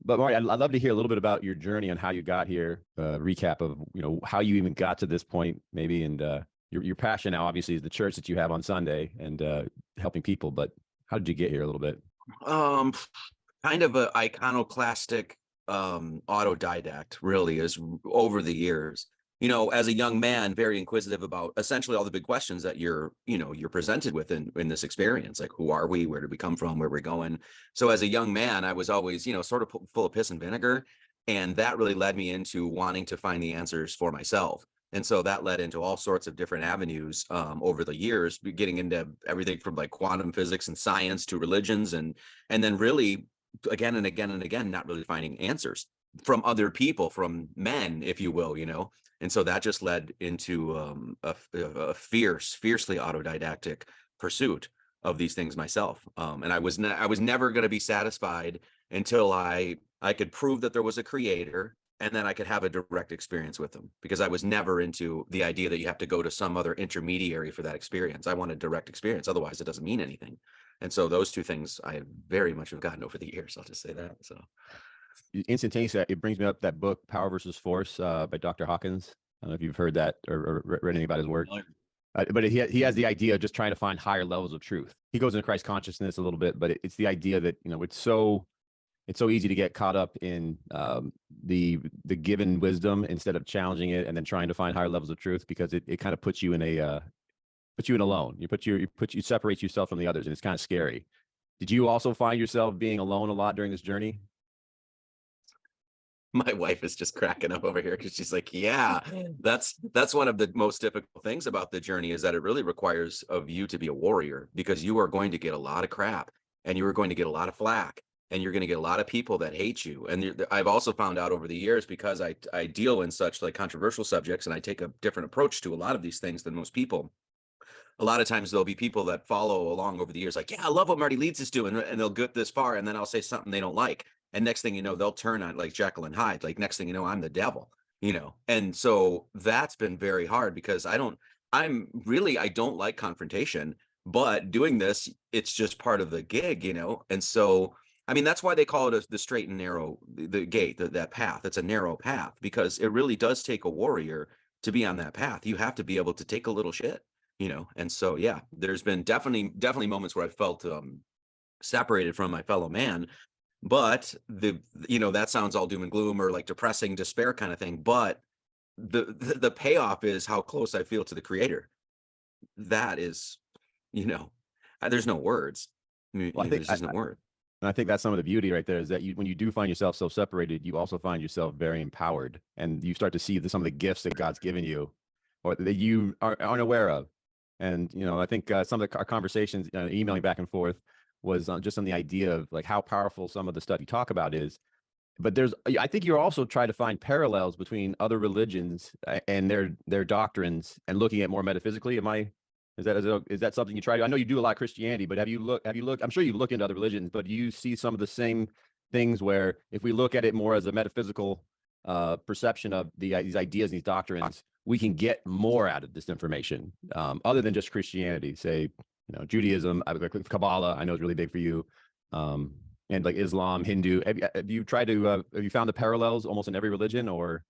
But Marty, I'd love to hear a little bit about your journey and how you got here. Recap of how you even got to this point, maybe, and your passion now obviously is the church that you have on Sunday and helping people. But how did you get here a little bit? Um, Kind of a iconoclastic autodidact, really, is over the years. As a young man, very inquisitive about essentially all the big questions that you're presented with in this experience, like who are we, where did we come from, where we're going. So as a young man, I was always, sort of full of piss and vinegar, and that really led me into wanting to find the answers for myself. And so that led into all sorts of different avenues over the years, getting into everything from like quantum physics and science to religions, and then really again and again and again, not really finding answers from other people, from men, if you will, And so that just led into a fiercely autodidactic pursuit of these things myself. And I was never going to be satisfied until I could prove that there was a creator, and then I could have a direct experience with them, because I was never into the idea that you have to go to some other intermediary for that experience. I want a direct experience. Otherwise, it doesn't mean anything. And so those two things I very much have gotten over the years. I'll just say that. So Instantaneously, it brings me up that book, Power versus Force, by Dr. Hawkins. I don't know if you've heard that or read anything about his work. But he has the idea of just trying to find higher levels of truth. He goes into Christ consciousness a little bit, but it's the idea that it's so easy to get caught up in the given wisdom instead of challenging it and then trying to find higher levels of truth, because it kind of puts you in alone. You separate yourself from the others, and it's kind of scary. Did you also find yourself being alone a lot during this journey? my wife is just cracking up over here because she's like, yeah, that's one of the most difficult things about the journey, is that it really requires of you to be a warrior, because you are going to get a lot of crap, and you are going to get a lot of flack, and you're going to get a lot of people that hate you. And I've also found out over the years, because I deal in such like controversial subjects, and I take a different approach to a lot of these things than most people. A lot of times there'll be people that follow along over the years, like, yeah, I love what Marty Leeds is doing, and they'll get this far, and then I'll say something they don't like, and next thing you know, they'll turn on like Jekyll and Hyde. Like, next thing you know, I'm the devil, And so that's been very hard, because I don't like confrontation, but doing this, it's just part of the gig, And so, I mean, that's why they call it the straight and narrow, the gate, that path. It's a narrow path, because it really does take a warrior to be on that path. You have to be able to take a little shit. And so, yeah, there's been definitely moments where I felt separated from my fellow man, but that sounds all doom and gloom or like depressing despair kind of thing. But the payoff is how close I feel to the creator. That is, there's no words. I mean, Well, there's just no word. and I think that's some of the beauty right there, is that when you do find yourself so separated, you also find yourself very empowered, and you start to see some of the gifts that God's given you, or that you aren't aware of. And I think some of our conversations, emailing back and forth, was just on the idea of like how powerful some of the stuff you talk about is. But I think you're also trying to find parallels between other religions and their doctrines, and looking at more metaphysically. Is that something you try to? I know you do a lot of Christianity, but have you looked? I'm sure you look into other religions, but do you see some of the same things where, if we look at it more as a metaphysical perception of these ideas, these doctrines, we can get more out of this information, other than just Christianity? Say, Judaism, Kabbalah, I know is really big for you, and like Islam, Hindu. Have you tried to? Have you found the parallels almost in every religion, or?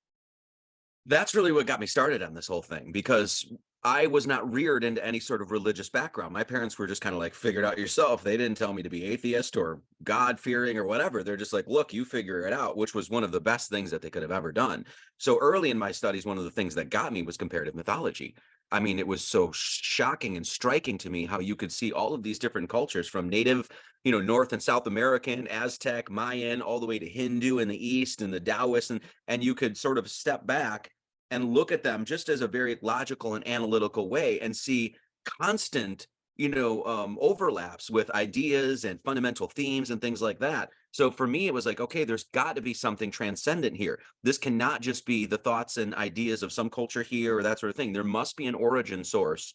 That's really what got me started on this whole thing, because I was not reared into any sort of religious background. My parents were just kind of like, figure it out yourself. They didn't tell me to be atheist or God-fearing or whatever. They're just like, look, you figure it out, which was one of the best things that they could have ever done. So early in my studies, one of the things that got me was comparative mythology. I mean, it was so shocking and striking to me how you could see all of these different cultures, from native, North and South American, Aztec, Mayan, all the way to Hindu in the East, and the Taoist, and you could sort of step back and look at them just as a very logical and analytical way, and see constant, overlaps with ideas and fundamental themes and things like that. So for me, it was like, okay, there's got to be something transcendent here. This cannot just be the thoughts and ideas of some culture here or that sort of thing. There must be an origin source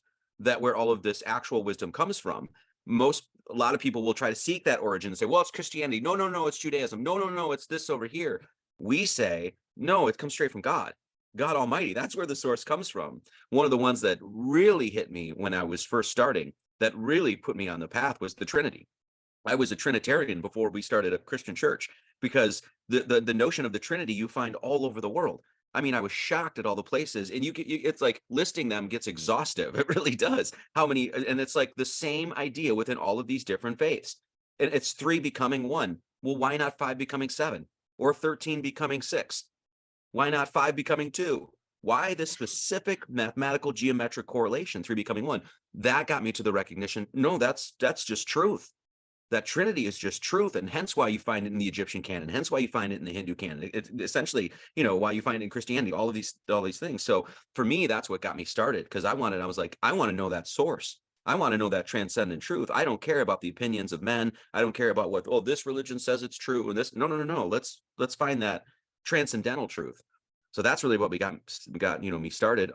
where all of this actual wisdom comes from. A lot of people will try to seek that origin and say, well, it's Christianity. No, it's Judaism. No, it's this over here. We say, no, it comes straight from God. God Almighty. That's where the source comes from. One of the ones that really hit me when I was first starting, that really put me on the path, was the Trinity. I was a Trinitarian before we started a Christian church, because the notion of the Trinity you find all over the world. I mean, I was shocked at all the places, and it's like listing them gets exhaustive. It really does. How many, and it's like the same idea within all of these different faiths. And it's three becoming one. Well, why not five becoming seven, or 13 becoming six? Why not five becoming two? Why this specific mathematical geometric correlation, three becoming one? That got me to the recognition. No, that's just truth. That Trinity is just truth, and hence why you find it in the Egyptian canon, hence why you find it in the Hindu canon. It's essentially, why you find it in Christianity, all these things. So for me, that's what got me started, because I was like, I want to know that source. I want to know that transcendent truth. I don't care about the opinions of men. I don't care about what, oh, this religion says it's true, and this, no. Let's find that transcendental truth. So that's really what we got me started.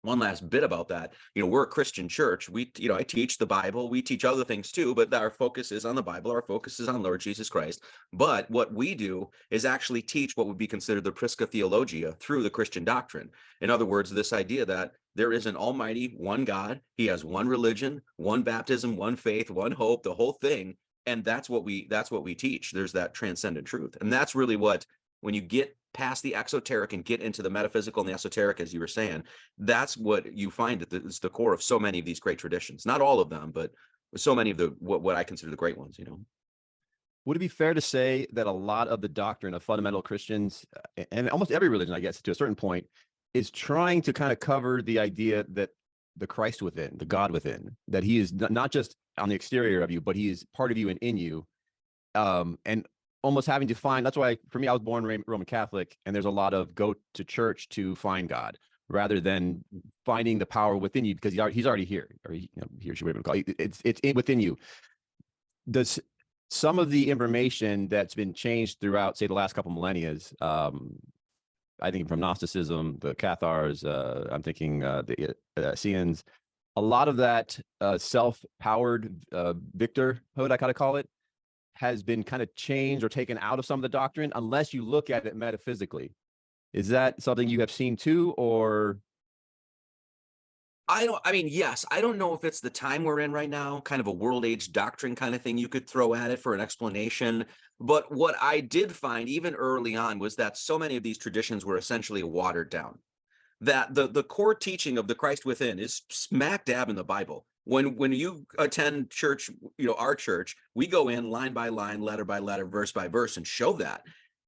One last bit about that. We're a Christian church. I teach the Bible. We teach other things too, but our focus is on the Bible. Our focus is on Lord Jesus Christ. But what we do is actually teach what would be considered the Prisca Theologia through the Christian doctrine. In other words, this idea that there is an almighty one God. He has one religion, one baptism, one faith, one hope, the whole thing. And that's what we teach. There's that transcendent truth. And that's really what, when you get past the exoteric and get into the metaphysical and the esoteric, as you were saying, that's what you find at the core of so many of these great traditions. Not all of them, but so many of what I consider the great ones. Would it be fair to say that a lot of the doctrine of fundamental Christians, and almost every religion, I guess, to a certain point, is trying to kind of cover the idea that the Christ within, the God within, that he is not just on the exterior of you, but he is part of you and in you, and almost having to find, that's why for me, I was born Roman Catholic, and there's a lot of go to church to find God rather than finding the power within you, because he's already here, or he or she, whatever you call it. It's within you. Does some of the information that's been changed throughout, say, the last couple millennia, I think from Gnosticism, the Cathars, I'm thinking the Essenes, a lot of that self-powered victorhood, I kind of call it, has been kind of changed or taken out of some of the doctrine, unless you look at it metaphysically. Is that something you have seen too, or? Yes, I don't know if it's the time we're in right now, kind of a world age doctrine kind of thing you could throw at it for an explanation. But what I did find even early on was that so many of these traditions were essentially watered down. That the core teaching of the Christ within is smack dab in the Bible. When you attend church, our church, we go in line by line, letter by letter, verse by verse, and show that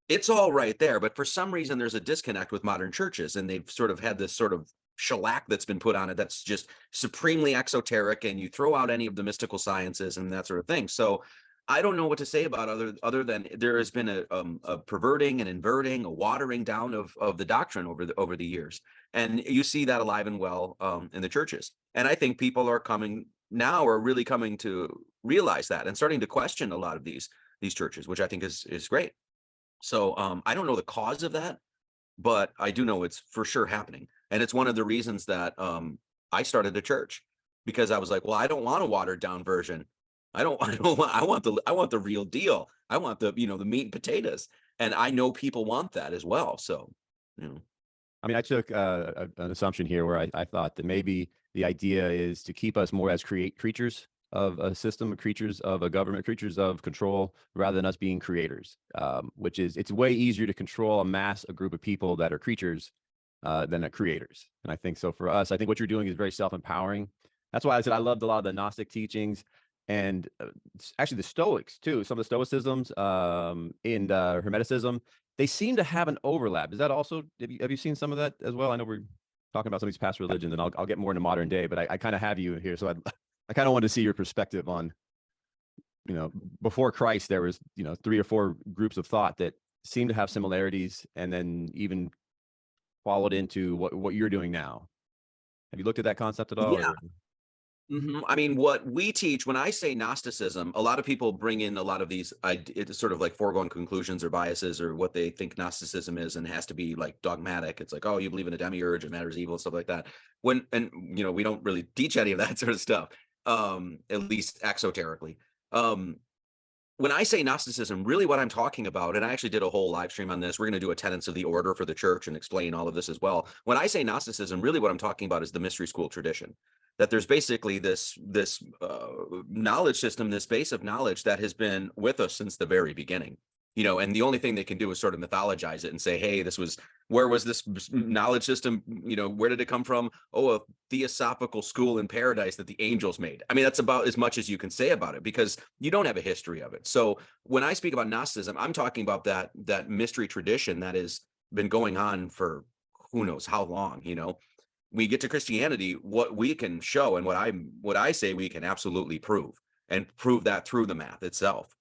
it's all right there. But for some reason, there's a disconnect with modern churches, and they've sort of had this sort of shellac that's been put on it that's just supremely exoteric, and you throw out any of the mystical sciences and that sort of thing. So I don't know what to say about other than there has been a perverting and inverting, a watering down of the doctrine over the years, and you see that alive and well in the churches. And I think people are really coming to realize that and starting to question a lot of these churches, which I think is great. So I don't know the cause of that, but I do know it's for sure happening, and it's one of the reasons that I started a church, because I was like, well, I don't want a watered down version. I want the real deal. I want the meat and potatoes, and I know people want that as well. So, I mean, I took an assumption here where I thought that maybe the idea is to keep us more as creatures of a system, creatures of a government, creatures of control, rather than us being creators, which is, it's way easier to control a group of people that are creatures than are creators. And I think so for us, I think what you're doing is very self-empowering. That's why I said I loved a lot of the Gnostic teachings, and actually the Stoics too. Some of the Stoicisms in Hermeticism, they seem to have an overlap. Is that also, have you seen some of that as well? I know we're talking about some of these past religions, and I'll get more into modern day, but I kind of have you here, so I kind of wanted to see your perspective on, before Christ, there was, 3 or 4 groups of thought that seem to have similarities, and then even followed into what you're doing now. Have you looked at that concept at all? yeah. I mean, what we teach, when I say Gnosticism, a lot of people bring in a lot of these it's sort of like foregone conclusions or biases, or what they think Gnosticism is, and it has to be like dogmatic. It's like, oh, you believe in a Demiurge and matter is evil and stuff like that. We don't really teach any of that sort of stuff, at least exoterically. when I say Gnosticism, really what I'm talking about, and I actually did a whole live stream on this. We're going to do a tenets of the order for the church and explain all of this as well. When I say Gnosticism, really what I'm talking about is the mystery school tradition. That there's basically this knowledge system, this base of knowledge that has been with us since the very beginning. And the only thing they can do is sort of mythologize it and say, hey, where was this knowledge system? Where did it come from? Oh, a theosophical school in paradise that the angels made. I mean, that's about as much as you can say about it, because you don't have a history of it. So when I speak about Gnosticism, I'm talking about that mystery tradition that has been going on for who knows how long. We get to Christianity, what we can show and what I say we can absolutely prove, and prove that through the math itself,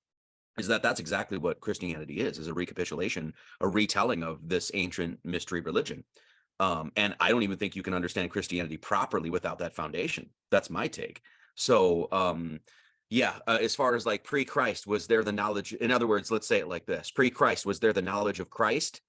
is that's exactly what Christianity is a recapitulation, a retelling of this ancient mystery religion. And I don't even think you can understand Christianity properly without that foundation. That's my take. So as far as like pre-Christ, was there the knowledge? In other words, let's say it like this: pre-Christ, was there the knowledge of Christ?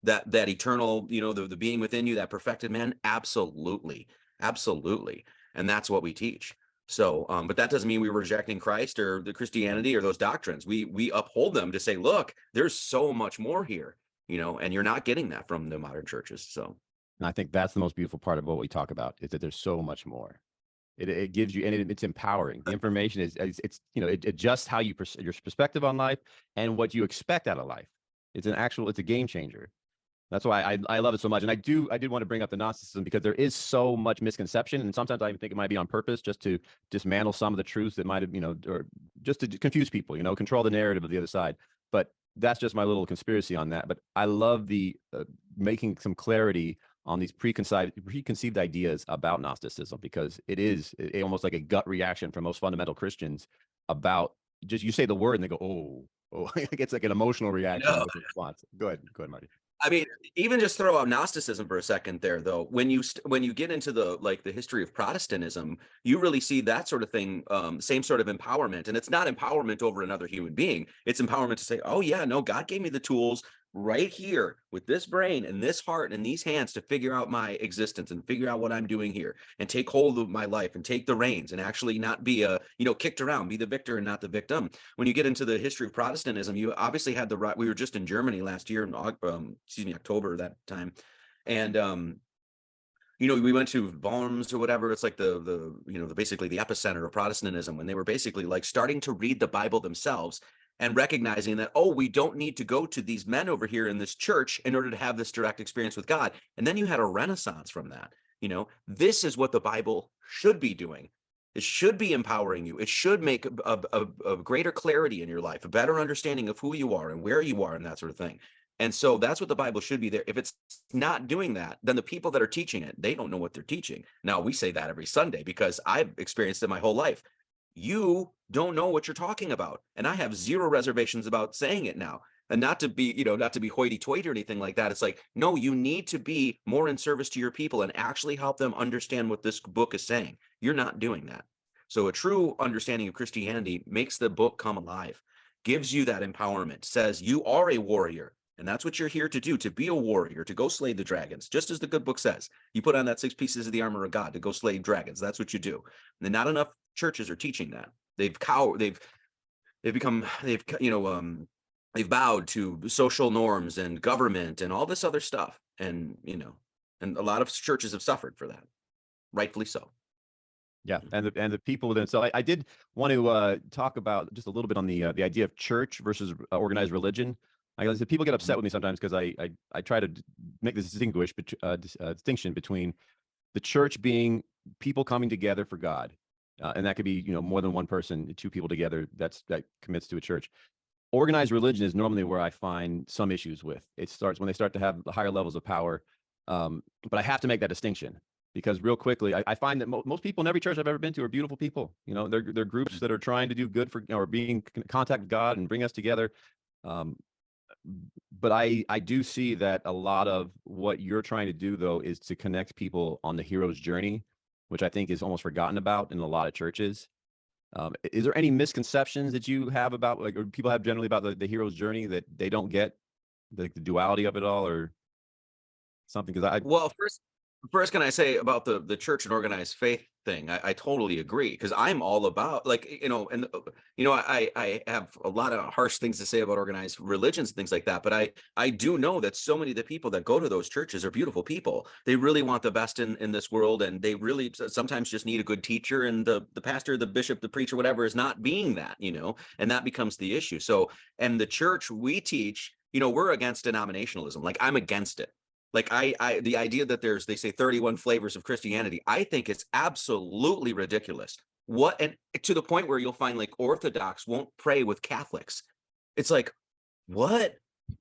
That eternal, the being within you, that perfected man? Absolutely. And that's what we teach. So, but that doesn't mean we were rejecting Christ or the Christianity or those doctrines. We uphold them to say, look, there's so much more here, and you're not getting that from the modern churches. So, And I think that's the most beautiful part of what we talk about, is that there's so much more. It gives you, and it's empowering. The information it's it adjusts how your perspective on life and what you expect out of life. It's a game changer. That's why I love it so much. And I did want to bring up the Gnosticism, because there is so much misconception. And sometimes I even think it might be on purpose, just to dismantle some of the truths that might have, or just to confuse people, control the narrative of the other side. But that's just my little conspiracy on that. But I love the making some clarity on these preconceived ideas about Gnosticism, because it is almost like a gut reaction from most fundamental Christians about just, you say the word and they go, oh, it's like an emotional reaction, emotional response. Go ahead, Marty. I mean, even just throw out Gnosticism for a second there, though. When you get into the history of Protestantism, you really see that sort of thing, same sort of empowerment. And it's not empowerment over another human being. It's empowerment to say, oh yeah, no, God gave me the tools right here with this brain and this heart and these hands to figure out my existence and figure out what I'm doing here and take hold of my life and take the reins and actually not be kicked around, be the victor and not the victim. When you get into the history of Protestantism, you obviously had we were just in Germany last year in October that time. And we went to Worms or whatever. It's like basically the epicenter of Protestantism, when they were basically like starting to read the Bible themselves and recognizing that, oh, we don't need to go to these men over here in this church in order to have this direct experience with God. And then you had a renaissance from that. This is what the Bible should be doing. It should be empowering you. It should make a greater clarity in your life, a better understanding of who you are and where you are and that sort of thing. And so that's what the Bible should be there. If it's not doing that, then the people that are teaching it, they don't know what they're teaching. Now, we say that every Sunday because I've experienced it my whole life. You don't know what you're talking about. And I have zero reservations about saying it now. And not to be hoity-toity or anything like that. It's like, no, you need to be more in service to your people and actually help them understand what this book is saying. You're not doing that. So a true understanding of Christianity makes the book come alive, gives you that empowerment, says you are a warrior. And that's what you're here to do, to be a warrior, to go slay the dragons, just as the good book says. You put on that 6 pieces of the armor of God to go slay dragons. That's what you do. And not enough churches are teaching that. They've bowed to social norms and government and all this other stuff. And and a lot of churches have suffered for that, rightfully so. Yeah, and the people within. So I did want to talk about just a little bit on the idea of church versus organized religion. I said people get upset with me sometimes because I try to make this distinction between the church being people coming together for God, and that could be more than one person, 2 people together that commits to a church. Organized religion is normally where I find some issues with. It starts when they start to have higher levels of power, but I have to make that distinction. Because real quickly, I find that most people in every church I've ever been to are beautiful people. They're groups that are trying to do good for, or being in contact with God and bring us together. But I do see that a lot of what you're trying to do, though, is to connect people on the hero's journey, which I think is almost forgotten about in a lot of churches. Is there any misconceptions that you have about, or people have generally about the hero's journey, that they don't get the duality of it all, or something? Because well, First, can I say about the church and organized faith thing? I totally agree, because I'm all about, like, and I have a lot of harsh things to say about organized religions and things like that. But I do know that so many of the people that go to those churches are beautiful people. They really want the best in this world, and they really sometimes just need a good teacher. And the pastor, the bishop, the preacher, whatever, is not being that, and that becomes the issue. So, and the church we teach, we're against denominationalism. Like, I'm against it. Like, the idea that they say 31 flavors of Christianity, I think it's absolutely ridiculous. And to the point where you'll find, like, Orthodox won't pray with Catholics. It's like, what?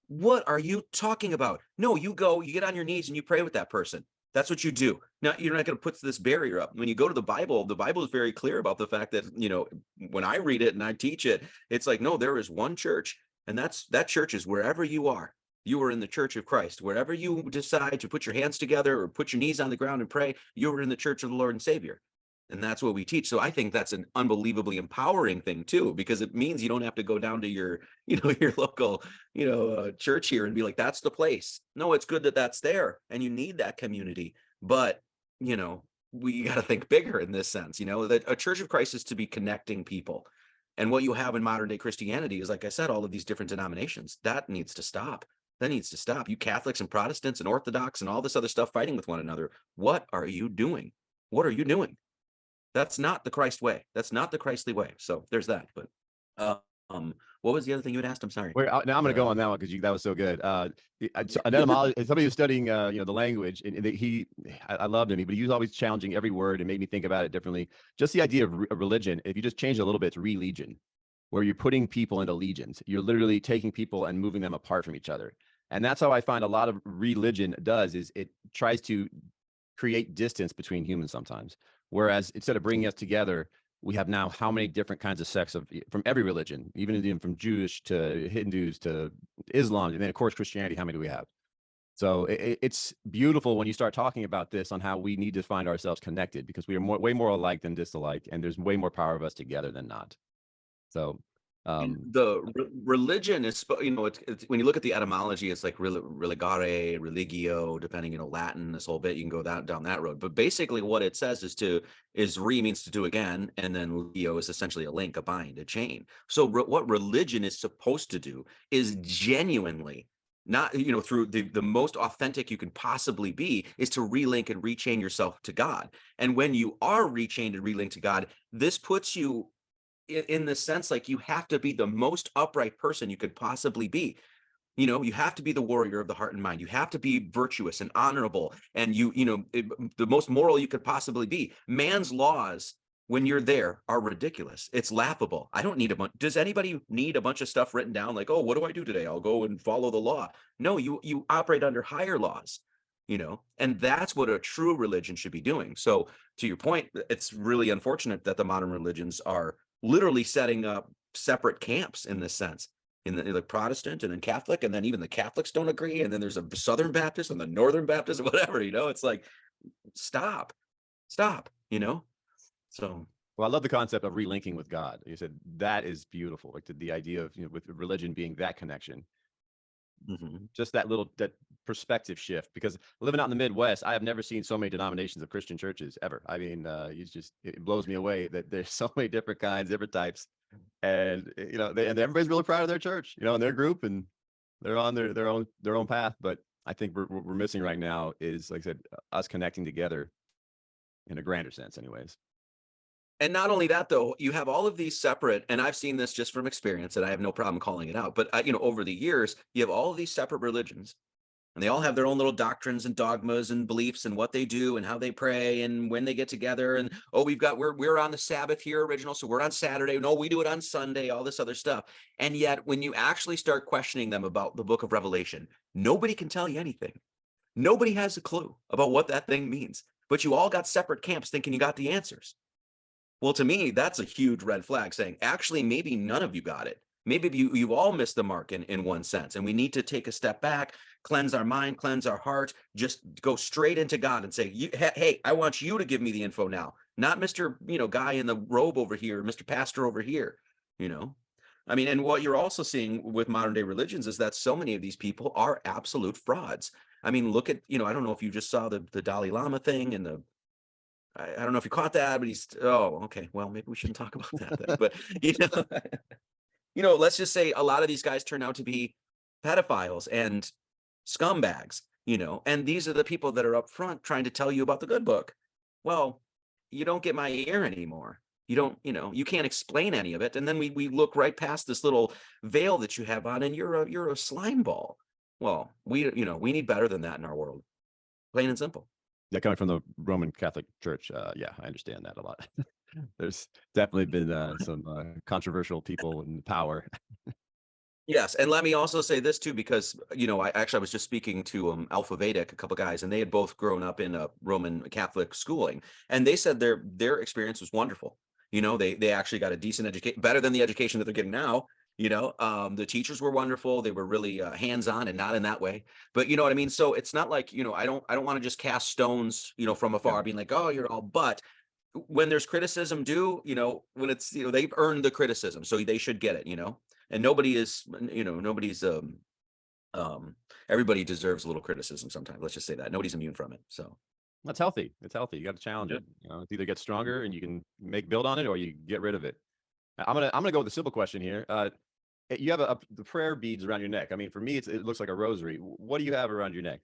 What are you talking about? No, you get on your knees and you pray with that person. That's what you do. Now, you're not going to put this barrier up. When you go to the Bible is very clear about the fact that, when I read it and I teach it, it's like, no, there is one church, and that church is wherever you are. You are in the church of Christ. Wherever you decide to put your hands together or put your knees on the ground and pray, you are in the church of the Lord and Savior. And that's what we teach. So I think that's an unbelievably empowering thing too, because it means you don't have to go down to your, your local, church here and be like, that's the place. No, it's good that that's there, and you need that community. But, we got to think bigger in this sense, that a church of Christ is to be connecting people. And what you have in modern day Christianity is, like I said, all of these different denominations. That needs to stop. That needs to stop. You Catholics and Protestants and Orthodox and all this other stuff fighting with one another. What are you doing? What are you doing? That's not the Christ way. That's not the Christly way. So there's that. But what was the other thing you had asked? I'm sorry. Now I'm going to go on that one because that was so good. An etymologist, somebody who's studying, the language, and I loved him, but he was always challenging every word and made me think about it differently. Just the idea of religion, if you just change it a little bit, it's religion, where you're putting people into legions. You're literally taking people and moving them apart from each other. And that's how I find a lot of religion does, is it tries to create distance between humans sometimes. Whereas instead of bringing us together, we have now how many different kinds of sects from every religion, even from Jewish to Hindus to Islam, and then of course Christianity. How many do we have? So it's beautiful when you start talking about this on how we need to find ourselves connected, because we are way more alike than disalike, and there's way more power of us together than not. So religion is, it's when you look at the etymology, it's like religare, religio, depending, Latin, this whole bit, you can go down that road. But basically what it says is re means to do again, and then legio is essentially a link, a bind, a chain. So what religion is supposed to do is genuinely, not, through the most authentic you can possibly be, is to relink and rechain yourself to God. And when you are rechained and relinked to God, this puts you in the sense, like, you have to be the most upright person you could possibly be. You have to be the warrior of the heart and mind. You have to be virtuous and honorable, and the most moral you could possibly be. Man's laws, when you're there, are ridiculous. It's laughable. I don't need does anybody need a bunch of stuff written down, like, oh, what do I do today? I'll go and follow the law. No, you operate under higher laws, and that's what a true religion should be doing. So to your point, it's really unfortunate that the modern religions are literally setting up separate camps in this sense, in the Protestant and then Catholic, and then even the Catholics don't agree, and then there's a Southern Baptist and the Northern Baptist, whatever. It's like, stop. So, well, I love the concept of relinking with God. You said that is beautiful, like the idea of, with religion being that connection. Just that perspective shift, because living out in the Midwest, I have never seen so many denominations of Christian churches ever. I mean, it blows me away that there's so many different kinds, different types, and and everybody's really proud of their church, and their group, and they're on their own path. But I think we're missing right now is, like I said, us connecting together in a grander sense, anyways. And not only that, though, you have all of these separate, and I've seen this just from experience, and I have no problem calling it out, but over the years, you have all of these separate religions, and they all have their own little doctrines and dogmas and beliefs and what they do and how they pray and when they get together. And, oh, we're on the Sabbath here, original, so we're on Saturday. No, we do it on Sunday, all this other stuff. And yet, when you actually start questioning them about the book of Revelation, nobody can tell you anything. Nobody has a clue about what that thing means, but you all got separate camps thinking you got the answers. Well, to me, that's a huge red flag, saying, actually, maybe none of you got it. Maybe you all missed the mark in one sense, and we need to take a step back, cleanse our mind, cleanse our heart, just go straight into God and say, hey, I want you to give me the info now, not Mr. Guy in the robe over here, Mr. Pastor over here, I mean, and what you're also seeing with modern day religions is that so many of these people are absolute frauds. I mean, look at, I don't know if you just saw the Dalai Lama thing and I don't know if you caught that, but okay. Well, maybe we shouldn't talk about that then. But, let's just say a lot of these guys turn out to be pedophiles and scumbags, and these are the people that are up front trying to tell you about the good book. Well, you don't get my ear anymore. You don't, you can't explain any of it. And then we look right past this little veil that you have on, and you're a slime ball. Well, we need better than that in our world. Plain and simple. Yeah, coming from the Roman Catholic Church, yeah, I understand that a lot. There's definitely been some controversial people in power. Yes, and let me also say this too, because I was just speaking to Alpha Vedic, a couple guys, and they had both grown up in a Roman Catholic schooling, and they said their experience was wonderful. They actually got a decent education, better than the education that they're getting now. The teachers were wonderful. They were really hands-on, and not in that way, but you know what I mean. So it's not like I don't want to just cast stones, from afar, Yeah. being like, oh, you're all. But when there's criticism due, when it's they've earned the criticism, so they should get it. And nobody is, nobody's everybody deserves a little criticism sometimes. Let's just say that nobody's immune from it. So That's healthy. It's healthy. You got to challenge yeah. it. It's either get stronger and you can build on it, or you get rid of it. I'm gonna go with the simple question here. You have the prayer beads around your neck. I mean, for me, it looks like a rosary. What do you have around your neck?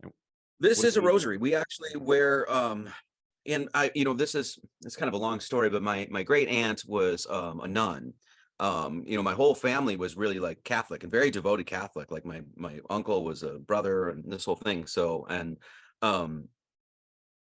And This what does is it a mean? rosary. We actually wear and it's kind of a long story, but my great aunt was a nun. My whole family was really like Catholic and very devoted Catholic. Like my uncle was a brother and this whole thing. So, and um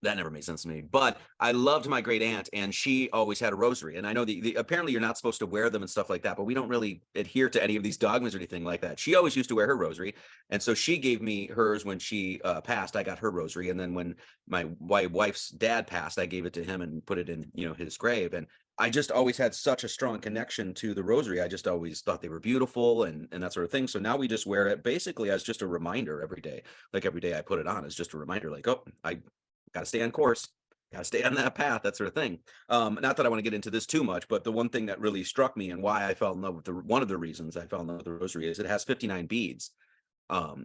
that never made sense to me, but I loved my great aunt, and she always had a rosary. And I know apparently you're not supposed to wear them and stuff like that, but we don't really adhere to any of these dogmas or anything like that. She always used to wear her rosary, and so she gave me hers when she passed. I got her rosary, and then when my wife's dad passed, I gave it to him and put it in his grave. And I just always had such a strong connection to the rosary. I just always thought they were beautiful and that sort of thing. So now we just wear it basically as just a reminder every day. Like every day I put it on as just a reminder, like, oh, I got to stay on course, got to stay on that path, that sort of thing. Not that I want to get into this too much, but the one thing that really struck me and why I fell in love with one of the reasons I fell in love with the rosary is it has 59 beads.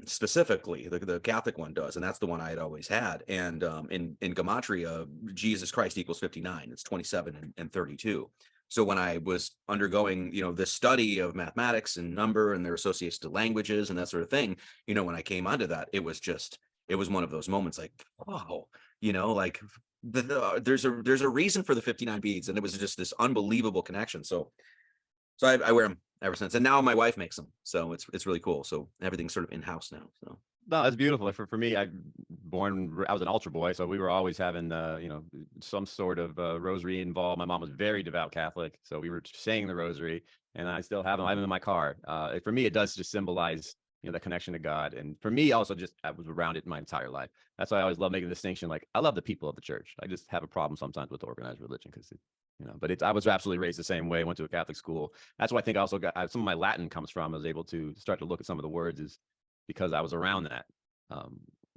Specifically, the Catholic one does, and that's the one I had always had. And in Gematria, Jesus Christ equals 59. It's 27 and 32. So when I was undergoing, this study of mathematics and number and their associations to languages and that sort of thing, when I came onto that, it was one of those moments like, wow, like there's a reason for the 59 beads, and it was just this unbelievable connection. So I wear them ever since, and now my wife makes them, so it's really cool. So everything's sort of in house now. So No, that's beautiful. For me, I was an altar boy, so we were always having some sort of rosary involved. My mom was very devout Catholic, so we were saying the rosary, and I still have them. I have them in my car. For me, it does just symbolize the connection to God, and for me, also just I was around it my entire life. That's why I always love making the distinction. Like I love the people of the church. I just have a problem sometimes with organized religion because but I was absolutely raised the same way. I went to a Catholic school. That's why I think I also got some of my Latin comes from. I was able to start to look at some of the words is because I was around that.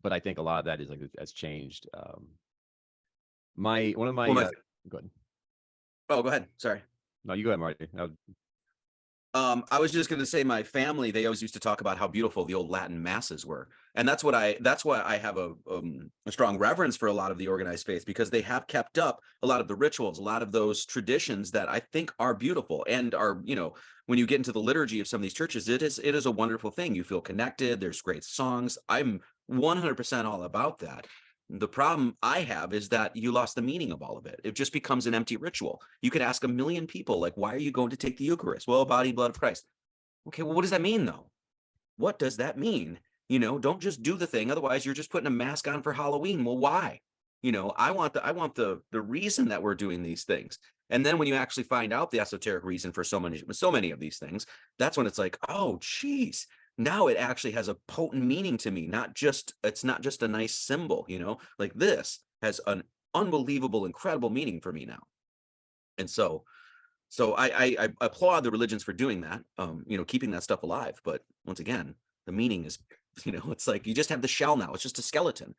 But I think a lot of that is like has changed. One of my well, go ahead. oh, go ahead, sorry. No, you go ahead, Marty. I was just going to say my family, they always used to talk about how beautiful the old Latin masses were. And that's why I have a strong reverence for a lot of the organized faith, because they have kept up a lot of the rituals, a lot of those traditions that I think are beautiful and are, when you get into the liturgy of some of these churches, it is a wonderful thing. You feel connected. There's great songs. I'm 100% all about that. The problem I have is that you lost the meaning of all of it. It just becomes an empty ritual. You could ask a million people, like, why are you going to take the Eucharist? Well, body and blood of Christ. Okay, well, what does that mean, though? What does that mean? Don't just do the thing. Otherwise, you're just putting a mask on for Halloween. Well, why? I want the reason that we're doing these things. And then when you actually find out the esoteric reason for so many of these things, that's when it's like, oh, geez. Now it actually has a potent meaning to me. It's not just a nice symbol, like this has an unbelievable, incredible meaning for me now. And so I applaud the religions for doing that, keeping that stuff alive. But once again, the meaning is, it's like you just have the shell now. It's just a skeleton.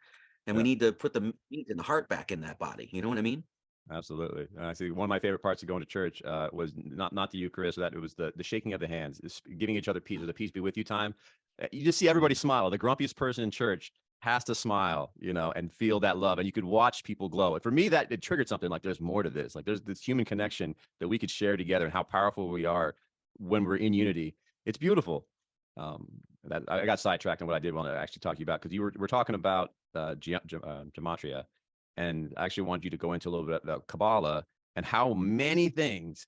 And we Yeah, need to put the meat and the heart back in that body. You know what I mean? absolutely. I see. One of my favorite parts of going to church was not the Eucharist. That it was the shaking of the hands, is giving each other peace. The peace be with you time. You just see everybody smile. The grumpiest person in church has to smile, you know, and feel that love. And you could watch people glow. And for me, that it triggered something like there's more to this. Like there's this human connection that we could share together and how powerful we are when we're in unity. It's beautiful. That I got sidetracked on what I did want to actually talk to you about because we're talking about Gematria, and I actually want you to go into a little bit about Kabbalah and how many things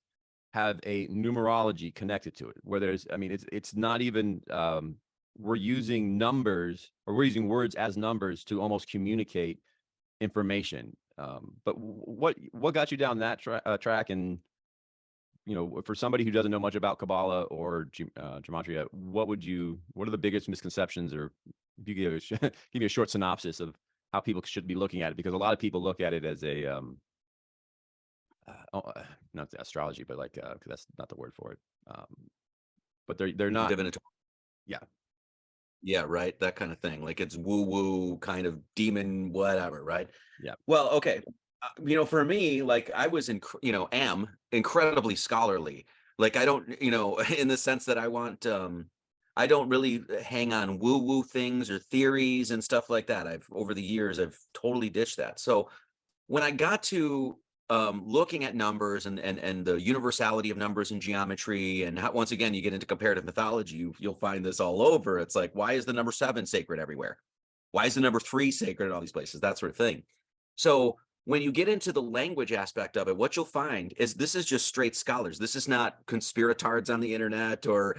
have a numerology connected to it. Where there's, I mean, it's not even we're using numbers or we're using words as numbers to almost communicate information. But what got you down that track? And you know, for somebody who doesn't know much about Kabbalah or Gematria, what are the biggest misconceptions, or if you give me a short synopsis of how people should be looking at it? Because a lot of people look at it as a not the astrology, but like 'cause that's not the word for it. But they're not. Divinatory. Yeah. Yeah, right. That kind of thing. Like it's woo woo kind of demon, whatever, right? Yeah. Well, okay. You know, for me, like I was am incredibly scholarly. Like I don't, in the sense that I don't really hang on woo woo things or theories and stuff like that. Over the years, I've totally ditched that. So when I got to looking at numbers and the universality of numbers in geometry, and how, once again, you get into comparative mythology, you'll find this all over. It's like, why is the number 7 sacred everywhere? Why is the number 3 sacred in all these places? That sort of thing. So when you get into the language aspect of it, what you'll find is this is just straight scholars. This is not conspiratards on the internet or,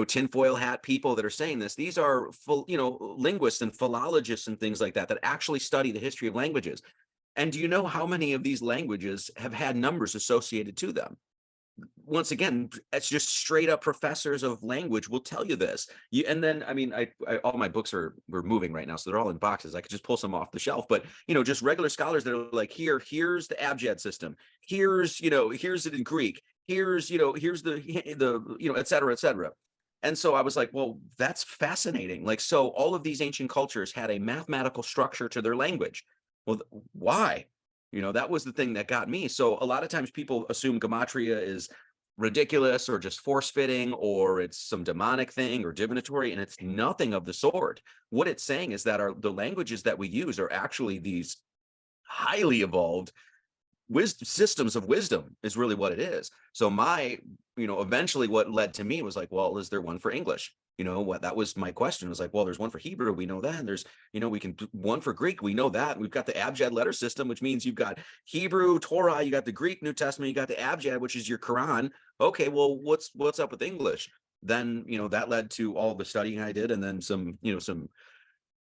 tinfoil hat people that are saying this. These are full, linguists and philologists and things like that actually study the history of languages. And do you know how many of these languages have had numbers associated to them? Once again, it's just straight up professors of language will tell you this. And then, I mean, all my books we're moving right now, so they're all in boxes. I could just pull some off the shelf, but just regular scholars that are like, here's the abjad system. Here's it in Greek. Here's the et cetera, et cetera. And so I was like, well, that's fascinating. Like, so all of these ancient cultures had a mathematical structure to their language. Well, why? That was the thing that got me. So a lot of times people assume Gematria is ridiculous or just force-fitting or it's some demonic thing or divinatory, and it's nothing of the sort. What it's saying is that the languages that we use are actually these highly evolved systems of wisdom is really what it is. So eventually what led to me was like, well, is there one for English? That was my question. It was like, well, there's one for Hebrew. We know that. And there's, we can do one for Greek. We know that. We've got the abjad letter system, which means you've got Hebrew, Torah, you got the Greek New Testament, you got the abjad, which is your Quran. Okay, well, what's up with English? Then, that led to all the studying I did. And then some,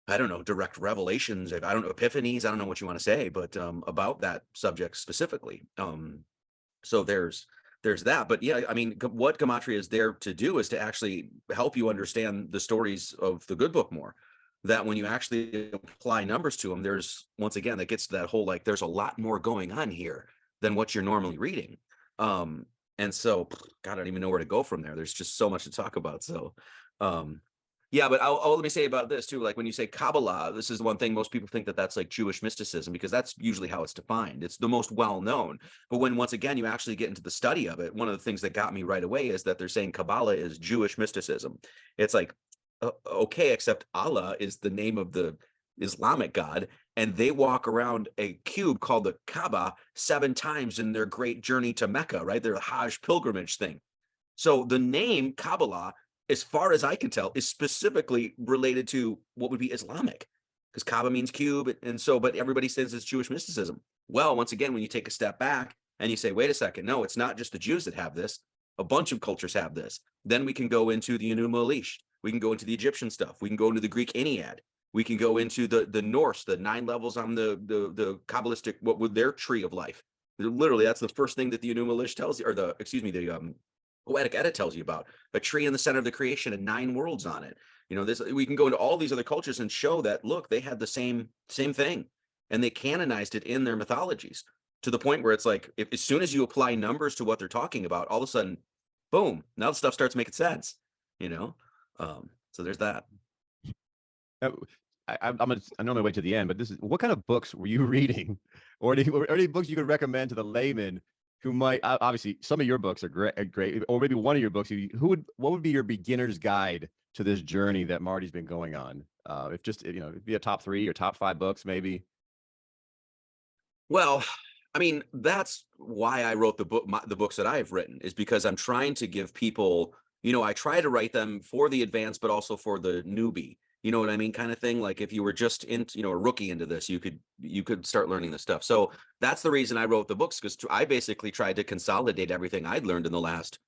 I don't know, direct revelations. I don't know, epiphanies. I don't know what you want to say, but about that subject specifically. So there's that. But yeah, I mean, what Gematria is there to do is to actually help you understand the stories of the good book more. That when you actually apply numbers to them, there's, once again, that gets to that whole, like, there's a lot more going on here than what you're normally reading. And so, God, I don't even know where to go from there. There's just so much to talk about. So, yeah, but let me say about this too. Like when you say Kabbalah, this is one thing most people think that that's like Jewish mysticism, because that's usually how it's defined. It's the most well-known. But when, once again, you actually get into the study of it, one of the things that got me right away is that they're saying Kabbalah is Jewish mysticism. It's like, okay, except Allah is the name of the Islamic God, and they walk around a cube called the Kaaba 7 times in their great journey to Mecca, right? Their Hajj pilgrimage thing. So the name Kabbalah, as far as I can tell, is specifically related to what would be Islamic, because Kaaba means cube. And so, but everybody says it's Jewish mysticism. Well, once again, when you take a step back and you say, wait a second, no, it's not just the Jews that have this. A bunch of cultures have this. Then we can go into the Enuma Elish. We can go into the Egyptian stuff. We can go into the Greek Ennead. We can go into the Norse, the 9 levels on the Kabbalistic, what would their tree of life. Literally, that's the first thing that the Enuma Elish tells you, or the Poetic Edda tells you about, a tree in the center of the creation and 9 worlds on it. We can go into all these other cultures and show that, look, they had the same thing, and they canonized it in their mythologies, to the point where it's like, as soon as you apply numbers to what they're talking about, all of a sudden, boom, now the stuff starts making sense, so there's that. I normally wait to the end, but this is, what kind of books were you reading, or any books you could recommend to the layman who might, obviously some of your books are great, or maybe one of your books, what would be your beginner's guide to this journey that Marty's been going on? If just, it'd be a top 3 or top 5 books, maybe. Well, I mean, that's why I wrote the book, the books that I've written, is because I'm trying to give people, I try to write them for the advanced, but also for the newbie. You know what I mean? Kind of thing. Like if you were just into, a rookie into this, you could start learning this stuff. So that's the reason I wrote the books, because I basically tried to consolidate everything I'd learned in the last,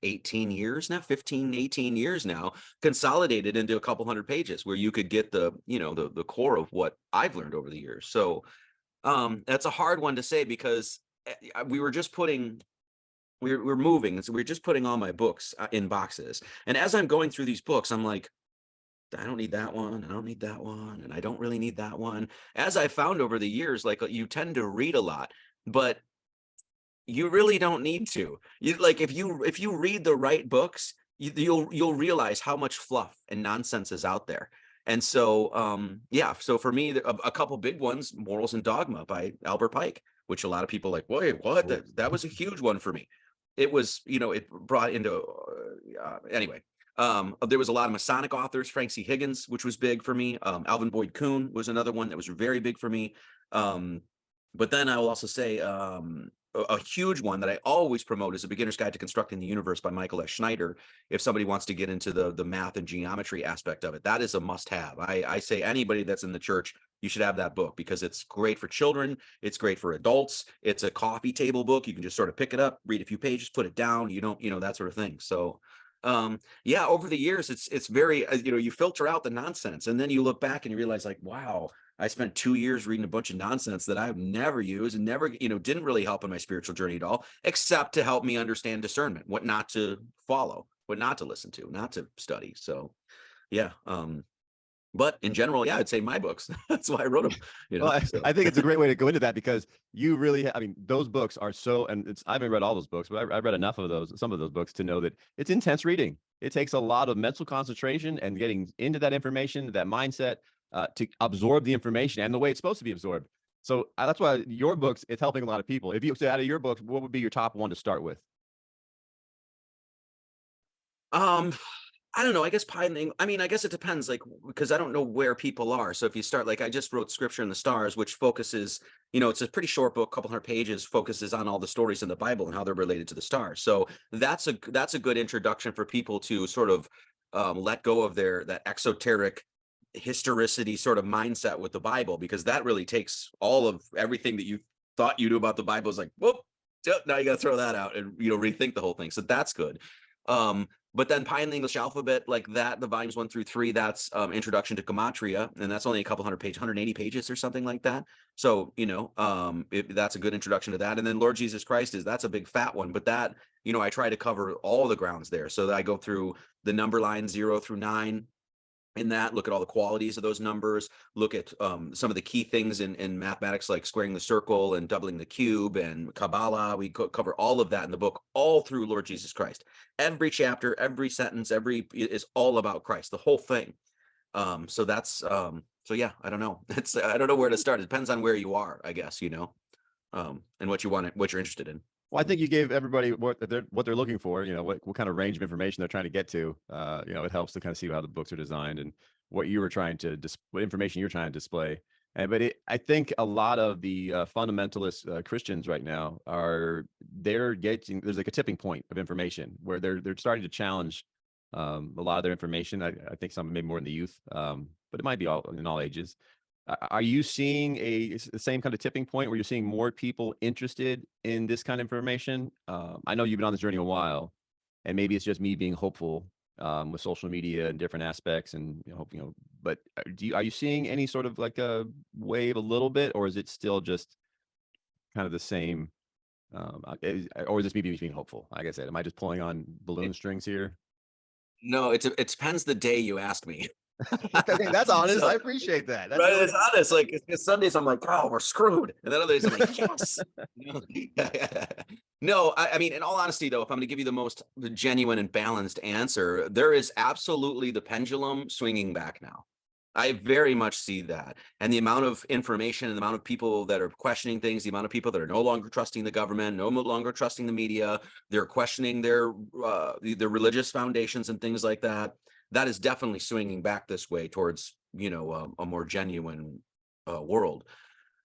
18 years now, 15, 18 years now, consolidated into a couple hundred pages where you could get the, the core of what I've learned over the years. So that's a hard one to say, because we were just putting, we're moving. And so we're just putting all my books in boxes. And as I'm going through these books, I'm like, I don't need that one. I don't need that one. And I don't really need that one. As I found over the years, like you tend to read a lot, but you really don't need to. If you read the right books, you'll realize how much fluff and nonsense is out there. And so, so for me, a couple big ones, Morals and Dogma by Albert Pike, which a lot of people like, wait, what? That was a huge one for me. It was, it brought into, anyway. There was a lot of Masonic authors, Frank C. Higgins, which was big for me. Alvin Boyd Kuhn was another one that was very big for me. But then I will also say, a huge one that I always promote is A Beginner's Guide to Constructing the Universe by Michael S. Schneider. If somebody wants to get into the math and geometry aspect of it, that is a must-have. I say anybody that's in the church, you should have that book, because it's great for children. It's great for adults. It's a coffee table book. You can just sort of pick it up, read a few pages, put it down. You don't, that sort of thing. So, over the years, it's very, you filter out the nonsense, and then you look back and you realize, like, wow, I spent 2 years reading a bunch of nonsense that I've never used and never, didn't really help in my spiritual journey at all, except to help me understand discernment, what not to follow, what not to listen to, not to study. So, yeah. But in general, yeah, I'd say my books. That's why I wrote them. Well, I think it's a great way to go into that, because you really, those books are so, and I haven't read all those books, but I read enough of some of those books to know that it's intense reading. It takes a lot of mental concentration and getting into that information, that mindset, to absorb the information and the way it's supposed to be absorbed. So that's why your books, it's helping a lot of people. If you say out of your books, what would be your top one to start with? I don't know. I guess I guess it depends, like, because I don't know where people are. So if you start, like, I just wrote Scripture in the Stars, which focuses, it's a pretty short book, couple hundred pages, focuses on all the stories in the Bible and how they're related to the stars. So that's a good introduction for people to sort of let go of that exoteric historicity sort of mindset with the Bible, because that really takes all of everything that you thought you knew about the Bible is like, whoop, now you got to throw that out and rethink the whole thing. So that's good. But then Pi and the English Alphabet, like that, the volumes 1 through 3, that's Introduction to Gematria, and that's only a couple hundred pages, 180 pages or something like that. So that's a good introduction to that. And then Lord Jesus Christ that's a big fat one, but that I try to cover all the grounds there, so that I go through the number line 0 through 9. In that, look at all the qualities of those numbers, look at some of the key things in mathematics, like squaring the circle and doubling the cube, and Kabbalah. We cover all of that in the book, all through Lord Jesus Christ. Every chapter, every sentence, is all about Christ, the whole thing. So that's, yeah, I don't know. I don't know where to start. It depends on where you are, I guess, and what you want, what you're interested in. Well, I think you gave everybody what they're looking for, what kind of range of information they're trying to get to. It helps to kind of see how the books are designed and what you were trying to what information you're trying to display. But I think a lot of the fundamentalist Christians right now there's like a tipping point of information where they're starting to challenge a lot of their information. I think some maybe more in the youth, but it might be in all ages. Are you seeing the same kind of tipping point where you're seeing more people interested in this kind of information? I know you've been on this journey a while, and maybe it's just me being hopeful with social media and different aspects, and but are you seeing any sort of like a wave a little bit, or is it still just kind of the same? Or is this me being hopeful? Like I said, am I just pulling on balloon strings here? No, it depends the day you ask me. Okay, that's honest. I appreciate that. That's right, really... it's honest. Like Sundays, I'm like, oh, we're screwed, and then other days I'm like, yes. No, I mean, in all honesty, though, if I'm going to give you the most genuine and balanced answer, there is absolutely the pendulum swinging back now. I very much see that. And the amount of information and the amount of people that are questioning things, the amount of people that are no longer trusting the government, no longer trusting the media, they're questioning their religious foundations and things like that. That is definitely swinging back this way towards, a more genuine world.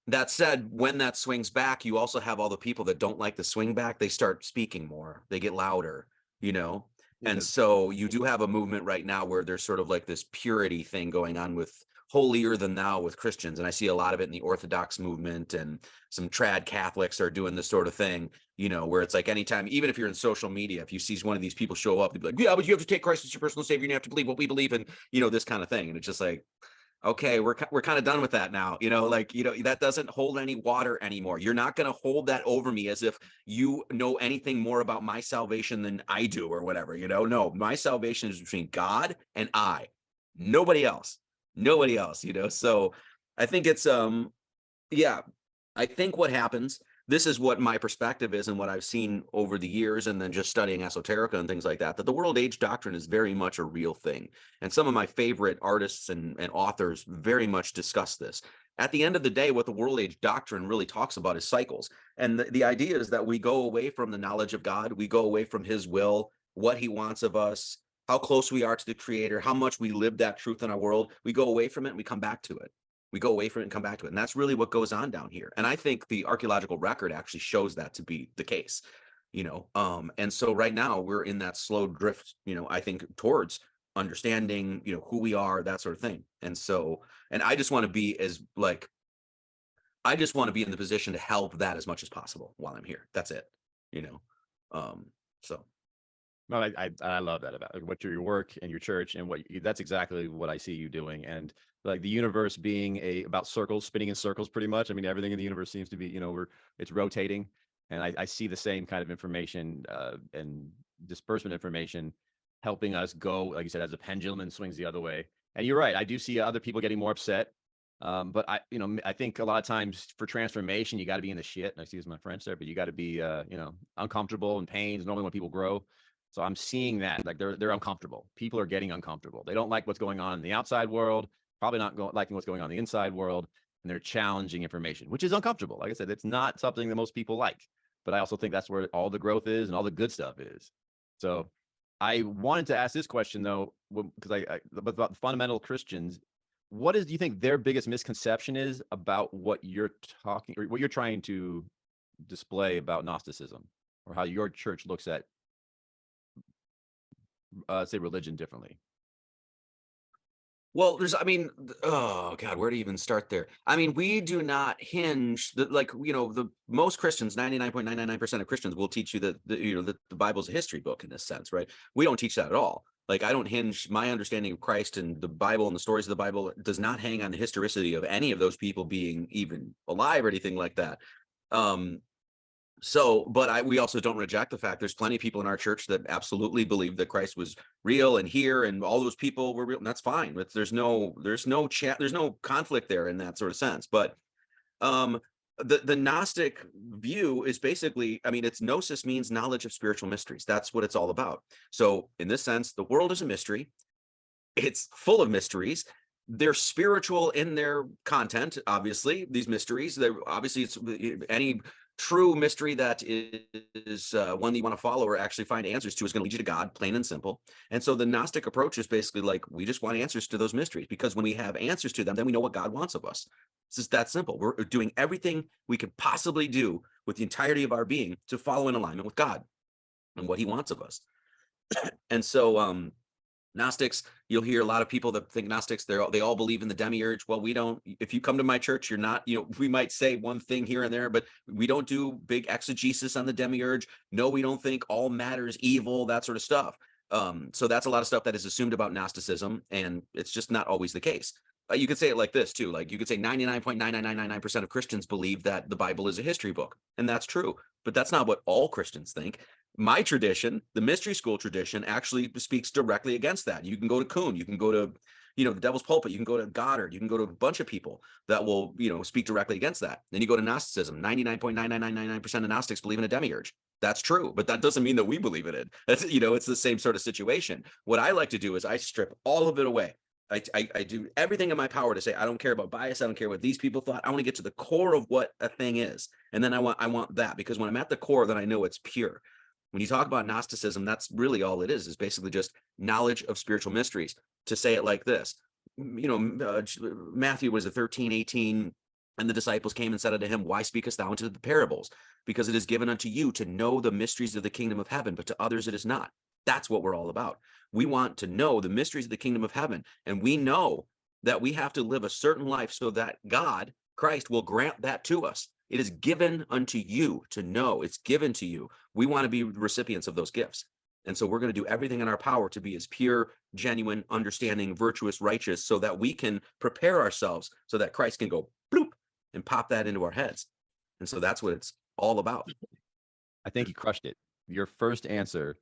That said, when that swings back, you also have all the people that don't like the swing back. They start speaking more, they get louder, and Yeah. so you do have a movement right now where there's sort of like this purity thing going on with holier than thou with Christians. And I see a lot of it in the Orthodox movement, and some trad Catholics are doing this sort of thing, where it's like anytime, even if you're in social media, if you see one of these people show up, they'd be like, yeah, but you have to take Christ as your personal savior, and you have to believe what we believe in, this kind of thing. And it's just like, okay, we're kind of done with that now. That doesn't hold any water anymore. You're not going to hold that over me as if you know anything more about my salvation than I do or whatever. No, my salvation is between God and I, nobody else. So I think it's I think what happens, this is what my perspective is and what I've seen over the years, and then just studying esoterica and things like that, that the world age doctrine is very much a real thing. And some of my favorite artists and authors very much discuss this. At the end of the day, what the world age doctrine really talks about is cycles. And the idea is that we go away from the knowledge of God, we go away from his will, what he wants of us, how close we are to the creator, how much we live that truth in our world. We go away from it and we come back to it. We go away from it and come back to it. And that's really what goes on down here. And I think the archaeological record actually shows that to be the case, and so right now we're in that slow drift, I think, towards understanding, who we are, that sort of thing. And so, and I just want to be I just want to be in the position to help that as much as possible while I'm here. That's it, so. No, I love that about what your work and your church, and that's exactly what I see you doing. And like the universe being about circles, spinning in circles, pretty much. I mean, everything in the universe seems to be, it's rotating. And I see the same kind of information and disbursement information helping us go, like you said, as a pendulum and swings the other way. And you're right. I do see other people getting more upset. But I think a lot of times for transformation, you got to be in the shit. And I excuse my French there, but you got to be, uncomfortable and pains normally when people grow. So I'm seeing that, like they're uncomfortable. People are getting uncomfortable. They don't like what's going on in the outside world, probably not liking what's going on in the inside world, and they're challenging information, which is uncomfortable. Like I said, it's not something that most people like, but I also think that's where all the growth is and all the good stuff is. So I wanted to ask this question though, because about fundamental Christians, do you think their biggest misconception is about what you're talking or what you're trying to display about Gnosticism, or how your church looks at say religion differently? Well, oh God, where to even start there? I mean, we do not hinge the most Christians, 99.999% of Christians will teach you that the Bible's a history book in this sense, right? We don't teach that at all. Like, I don't hinge my understanding of Christ and the Bible and the stories of the Bible does not hang on the historicity of any of those people being even alive or anything like that. But we also don't reject the fact there's plenty of people in our church that absolutely believe that Christ was real and here, and all those people were real. And that's fine. There's no conflict there in that sort of sense. But the Gnostic view is basically, it's gnosis means knowledge of spiritual mysteries. That's what it's all about. So in this sense, the world is a mystery. It's full of mysteries. They're spiritual in their content. Obviously, these mysteries, it's any true mystery that is one that you want to follow or actually find answers to is going to lead you to God, plain and simple. And so the Gnostic approach is basically like, we just want answers to those mysteries, because when we have answers to them, then we know what God wants of us. It's just that simple. We're doing everything we could possibly do with the entirety of our being to follow in alignment with God and what he wants of us. And so Gnostics, you'll hear a lot of people that think Gnostics, they all believe in the Demiurge. Well, we don't. If you come to my church, you're not, we might say one thing here and there, but we don't do big exegesis on the Demiurge. No, we don't think all matter is evil, that sort of stuff. So that's a lot of stuff that is assumed about Gnosticism, and it's just not always the case. You could say it like this too. Like, you could say 99.99999% of Christians believe that the Bible is a history book, and that's true. But that's not what all Christians think. My tradition, the mystery school tradition, actually speaks directly against that. You can go to Kuhn, you can go to, the Devil's Pulpit, you can go to Goddard, you can go to a bunch of people that will, speak directly against that. Then you go to Gnosticism. 99.99999% of Gnostics believe in a demiurge. That's true, but that doesn't mean that we believe in it. That's, it's the same sort of situation. What I like to do is I strip all of it away. I do everything in my power to say, I don't care about bias. I don't care what these people thought. I want to get to the core of what a thing is. And then I want that, because when I'm at the core, then I know it's pure. When you talk about Gnosticism, that's really all it is basically just knowledge of spiritual mysteries. To say it like this, Matthew was a 13:18, and the disciples came and said unto him, why speakest thou into the parables? Because it is given unto you to know the mysteries of the kingdom of heaven, but to others it is not. That's what we're all about. We want to know the mysteries of the kingdom of heaven, and we know that we have to live a certain life so that God, Christ, will grant that to us. It is given unto you to know. It's given to you. We want to be recipients of those gifts. And so we're going to do everything in our power to be as pure, genuine, understanding, virtuous, righteous, so that we can prepare ourselves so that Christ can go bloop and pop that into our heads. And so that's what it's all about. I think you crushed it. Your first answer,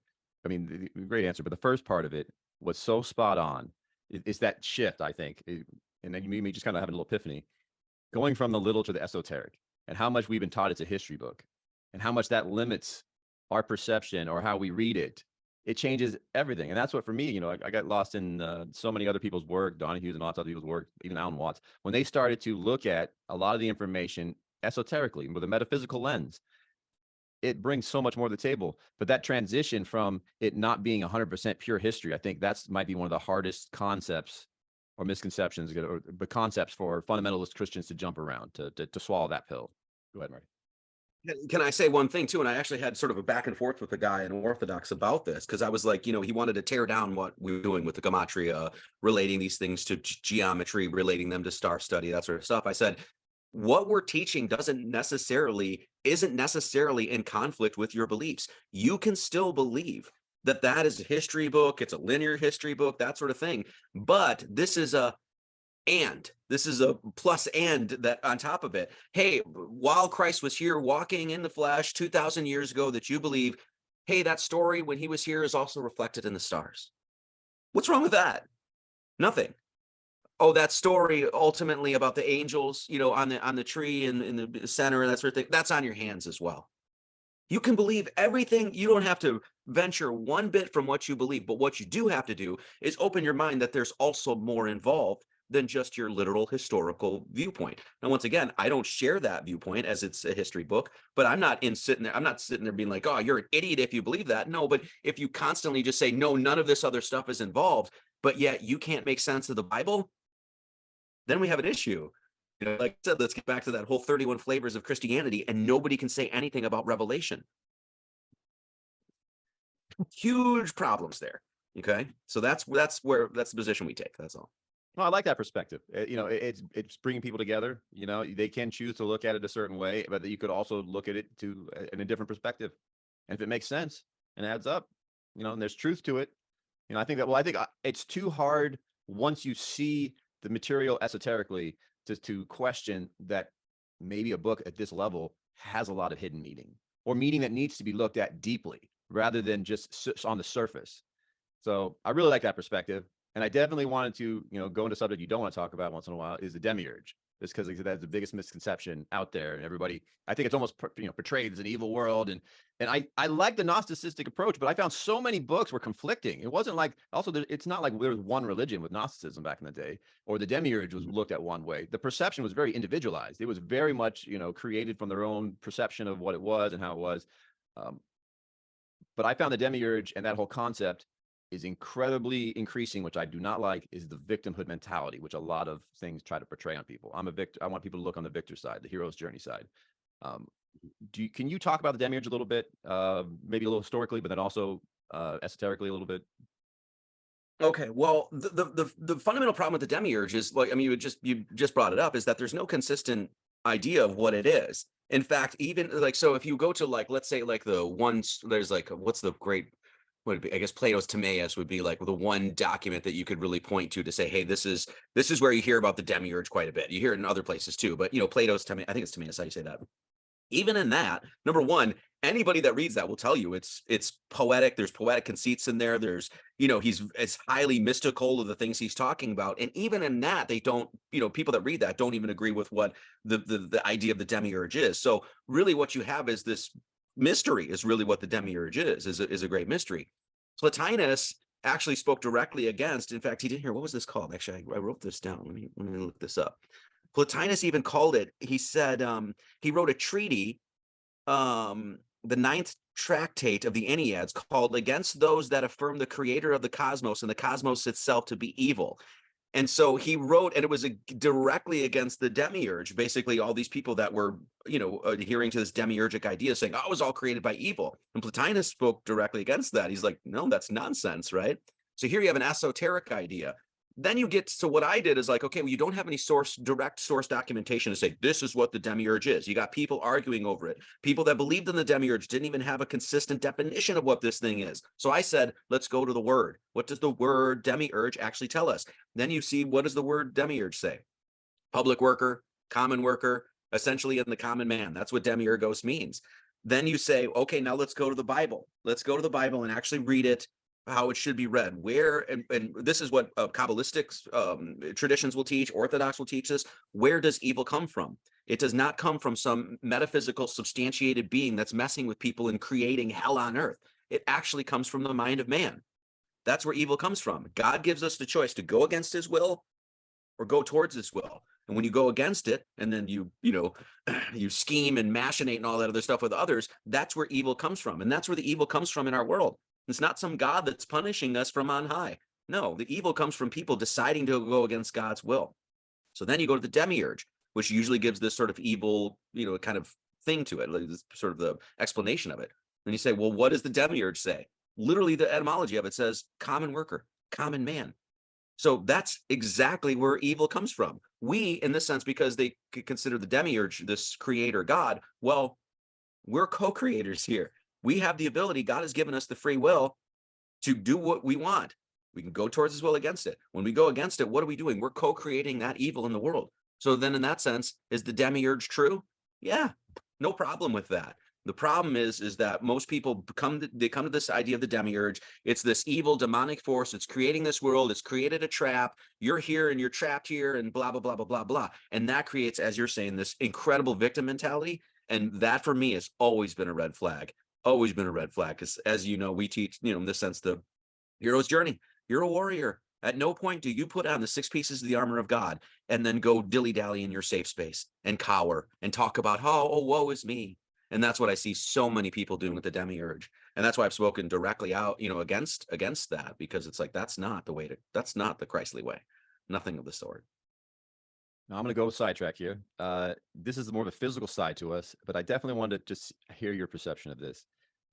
I mean, great answer, but the first part of it was so spot on. It's that shift, I think. And then you made me just kind of have a little epiphany, going from the little to the esoteric, and how much we've been taught it's a history book, and how much that limits our perception or how we read it. It changes everything. And that's what, for me, I got lost in so many other people's work, Donahue's and lots of other people's work, even Alan Watts, when they started to look at a lot of the information esoterically with a metaphysical lens. It brings so much more to the table. But that transition from it not being 100% pure history, I think that's might be one of the hardest concepts or misconceptions, or the concepts for fundamentalist Christians to jump around, to swallow that pill. Go ahead, Marty. Can I say one thing too? And I actually had sort of a back and forth with a guy in Orthodox about this, because I was like, he wanted to tear down what we were doing with the Gematria, relating these things to geometry, relating them to star study, that sort of stuff. I said, what we're teaching isn't necessarily in conflict with your beliefs. You can still believe that is a history book, it's a linear history book, that sort of thing. But this is a plus and that on top of it. Hey, while Christ was here walking in the flesh 2,000 years ago, that you believe, hey, that story when he was here is also reflected in the stars. What's wrong with that? Nothing. Oh, that story ultimately about the angels, on the tree in the center and that sort of thing, that's on your hands as well. You can believe everything. You don't have to venture one bit from what you believe, but what you do have to do is open your mind that there's also more involved than just your literal historical viewpoint. Now, once again, I don't share that viewpoint as it's a history book, but I'm not sitting there being like, oh, you're an idiot if you believe that. No, but if you constantly just say, no, none of this other stuff is involved, but yet you can't make sense of the Bible, then we have an issue. Like I said, let's get back to that whole 31 flavors of Christianity, and nobody can say anything about Revelation. Huge problems there. Okay, so that's the position we take. That's all. Well, I like that perspective. It's bringing people together. They can choose to look at it a certain way, but you could also look at it in a different perspective. And if it makes sense and adds up, and there's truth to it, I think it's too hard once you see the material esoterically to question that maybe a book at this level has a lot of hidden meaning, or meaning that needs to be looked at deeply rather than just on the surface. So I really like that perspective. And I definitely wanted to, go into something you don't want to talk about once in a while, is the Demiurge. Just because that's the biggest misconception out there, and everybody, I think it's almost portrayed as an evil world. And I like the Gnosticistic approach, but I found so many books were conflicting. It wasn't like, also it's not like there was one religion with Gnosticism back in the day, or the Demiurge was looked at one way. The perception was very individualized. It was very much created from their own perception of what it was and how it was. But I found the Demiurge and that whole concept is incredibly increasing, which I do not like, is the victimhood mentality, which a lot of things try to portray on people. I'm a victor. I want people to look on the victor side, the hero's journey side. Can you talk about the Demiurge a little bit, maybe a little historically, but then also esoterically a little bit? Okay, well, the fundamental problem with the Demiurge is, like, I mean, you just brought it up, is that there's no consistent idea of what it is. In fact, even like, so if you go to, like, let's say, like, the ones, there's like, what's the great, what would be, I guess Plato's Timaeus would be like the one document that you could really point to say, hey, this is where you hear about the Demiurge quite a bit. You hear it in other places too, but Plato's Timaeus, I think it's Timaeus, how you say that. Even in that, number one, anybody that reads that will tell you it's poetic. There's poetic conceits in there. There's, he's as highly mystical of the things he's talking about. And even in that, they don't, people that read that don't even agree with what the idea of the Demiurge is. So really what you have is this mystery is really what the Demiurge is a great mystery. Plotinus actually spoke directly against. In fact, he didn't hear, what was this called? Actually, I wrote this down. Let me look this up. Plotinus even called it, he said, he wrote a treaty, the 9th tractate of the Enneads, called Against Those That Affirm the Creator of the Cosmos and the Cosmos itself to be evil. And so he wrote, and it was directly against the Demiurge, basically all these people that were, adhering to this demiurgic idea, saying, oh, it was all created by evil. And Plotinus spoke directly against that. He's like, no, that's nonsense, right? So here you have an esoteric idea. Then you get to what I did is like, okay, well, you don't have any direct source documentation to say this is what the Demiurge is. You got people arguing over it. People that believed in the Demiurge didn't even have a consistent definition of what this thing is. So I said, let's go to the word. What does the word Demiurge actually tell us? Then you see, what does the word Demiurge say? Public worker, common worker, essentially in the common man. That's what Demiurgos means. Then you say, okay, now let's go to the Bible. Let's go to the Bible and actually read it how it should be read. Where, and this is what Kabbalistic traditions will teach, Orthodox will teach this. Where does evil come from? It does not come from some metaphysical substantiated being that's messing with people and creating hell on earth. It actually comes from the mind of man. That's where evil comes from. God gives us the choice to go against his will or go towards his will. And when you go against it, and then you scheme and machinate and all that other stuff with others, that's where evil comes from. And that's where the evil comes from in our world. It's not some God that's punishing us from on high. No, the evil comes from people deciding to go against God's will. So then you go to the Demiurge, which usually gives this sort of evil, kind of thing to it, like this sort of the explanation of it. And you say, well, what does the Demiurge say? Literally, the etymology of it says common worker, common man. So that's exactly where evil comes from. We, in this sense, because they consider the Demiurge this creator God, well, we're co-creators here. We have the ability, God has given us the free will to do what we want. We can go towards his will against it. When we go against it, what are we doing? We're co-creating that evil in the world. So then in that sense, is the Demiurge true? Yeah, no problem with that. The problem is that most people come to this idea of the Demiurge. It's this evil demonic force. It's creating this world. It's created a trap. You're here and you're trapped here and blah, blah, blah, blah, blah, blah. And that creates, as you're saying, this incredible victim mentality. And that for me has always been a red flag. Always been a red flag. Because as you know, we teach, in this sense, the hero's journey. You're a warrior. At no point do you put on the 6 pieces of the armor of God and then go dilly-dally in your safe space and cower and talk about, oh, woe is me. And that's what I see so many people doing with the Demiurge. And that's why I've spoken directly out, against that, because it's like, that's not the Christly way. Nothing of the sort. Now I'm going to go sidetrack here. This is more of a physical side to us, but I definitely want to just hear your perception of this.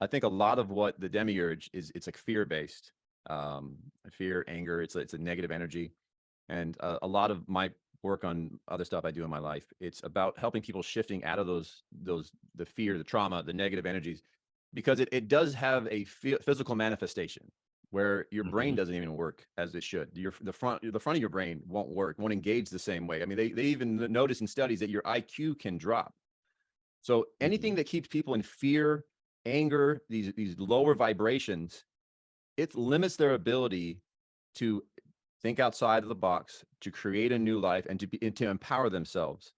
I think a lot of what the Demiurge is, it's like fear-based, fear, anger. It's a negative energy. And a lot of my work on other stuff I do in my life, it's about helping people shifting out of the fear, the trauma, the negative energies, because it does have a physical manifestation where your brain doesn't even work as it should. The front of your brain won't engage the same way. I mean, they even notice in studies that your IQ can drop. So anything that keeps people in fear, anger, these lower vibrations, it limits their ability to think outside of the box, to create a new life, and to empower themselves.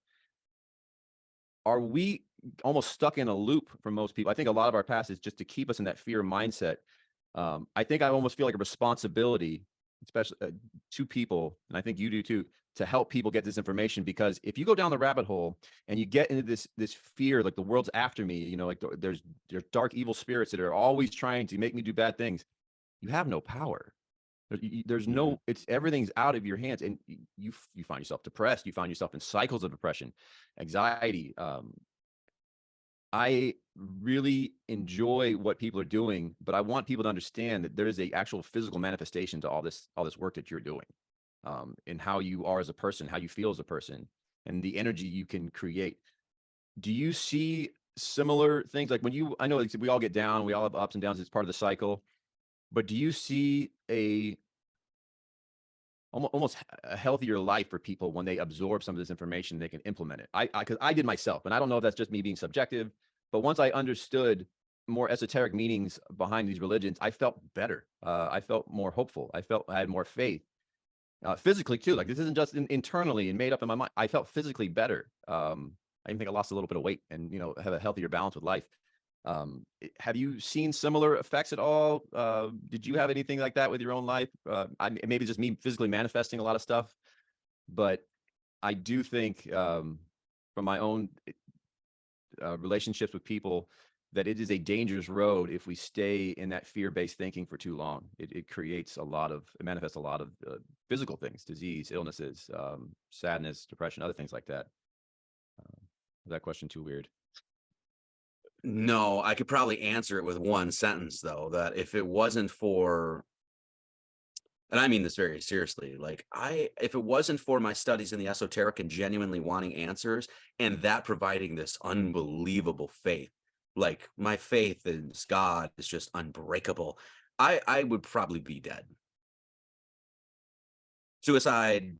Are we almost stuck in a loop for most people? I think a lot of our past is just to keep us in that fear mindset. I think I almost feel like a responsibility, especially to people, and I think you do too, to help people get this information. Because if you go down the rabbit hole and you get into this fear, like the world's after me, like there's dark evil spirits that are always trying to make me do bad things, you have no power. There's no, everything's out of your hands, and you find yourself depressed. You find yourself in cycles of depression, anxiety. I really enjoy what people are doing, but I want people to understand that there is a actual physical manifestation to all this work that you're doing, and how you are as a person, how you feel as a person, and the energy you can create. Do you see similar things? Like I know we all get down, we all have ups and downs. It's part of the cycle. But do you see almost a healthier life for people when they absorb some of this information, they can implement it? Because I did myself, and I don't know if that's just me being subjective, but once I understood more esoteric meanings behind these religions, I felt better. I felt more hopeful. I felt I had more faith. Physically too, like this isn't just internally and made up in my mind. I felt physically better. I even think I lost a little bit of weight and have a healthier balance with life. Have you seen similar effects at all? Did you have anything like that with your own life? Maybe just me physically manifesting a lot of stuff, but I do think from my own relationships with people that it is a dangerous road if we stay in that fear-based thinking for too long. It creates a lot of, it manifests a lot of physical things, disease, illnesses, sadness, depression, other things like that. Is that question too weird? No, I could probably answer it with one sentence though, that if it wasn't for, and I mean this very seriously, like if it wasn't for my studies in the esoteric and genuinely wanting answers and that providing this unbelievable faith, like my faith in God is just unbreakable, I would probably be dead. Suicide,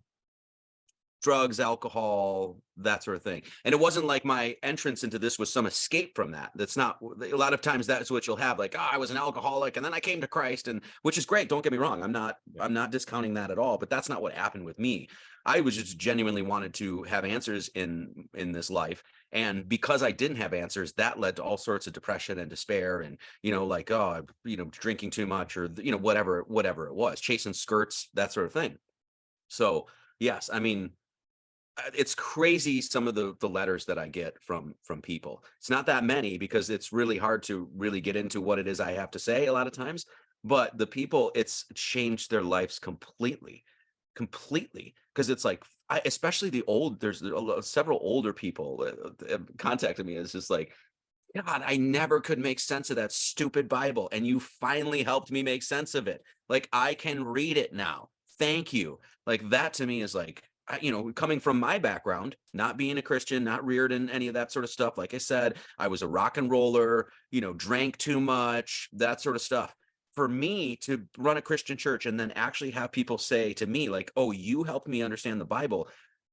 drugs, alcohol, that sort of thing. And it wasn't like my entrance into this was some escape from that. That's not, a lot of times that's what you'll have, like, oh, I was an alcoholic and then I came to Christ, and which is great. Don't get me wrong. I'm not discounting that at all, but that's not what happened with me. I was just genuinely wanted to have answers in this life. And because I didn't have answers, that led to all sorts of depression and despair and, like, oh, drinking too much or, whatever it was, chasing skirts, that sort of thing. So yes, I mean, it's crazy some of the letters that I get from people. It's not that many because it's really hard to really get into what it is I have to say a lot of times, but the people, it's changed their lives completely because it's like especially the old, there's several older people that contacted me. It's just like, God, I never could make sense of that stupid Bible, and you finally helped me make sense of it. Like, I can read it now. Thank you. Like, that to me is like, coming from my background, not being a Christian, not reared in any of that sort of stuff. Like I said, I was a rock and roller, drank too much, that sort of stuff. For me to run a Christian church and then actually have people say to me, like, oh, you helped me understand the Bible.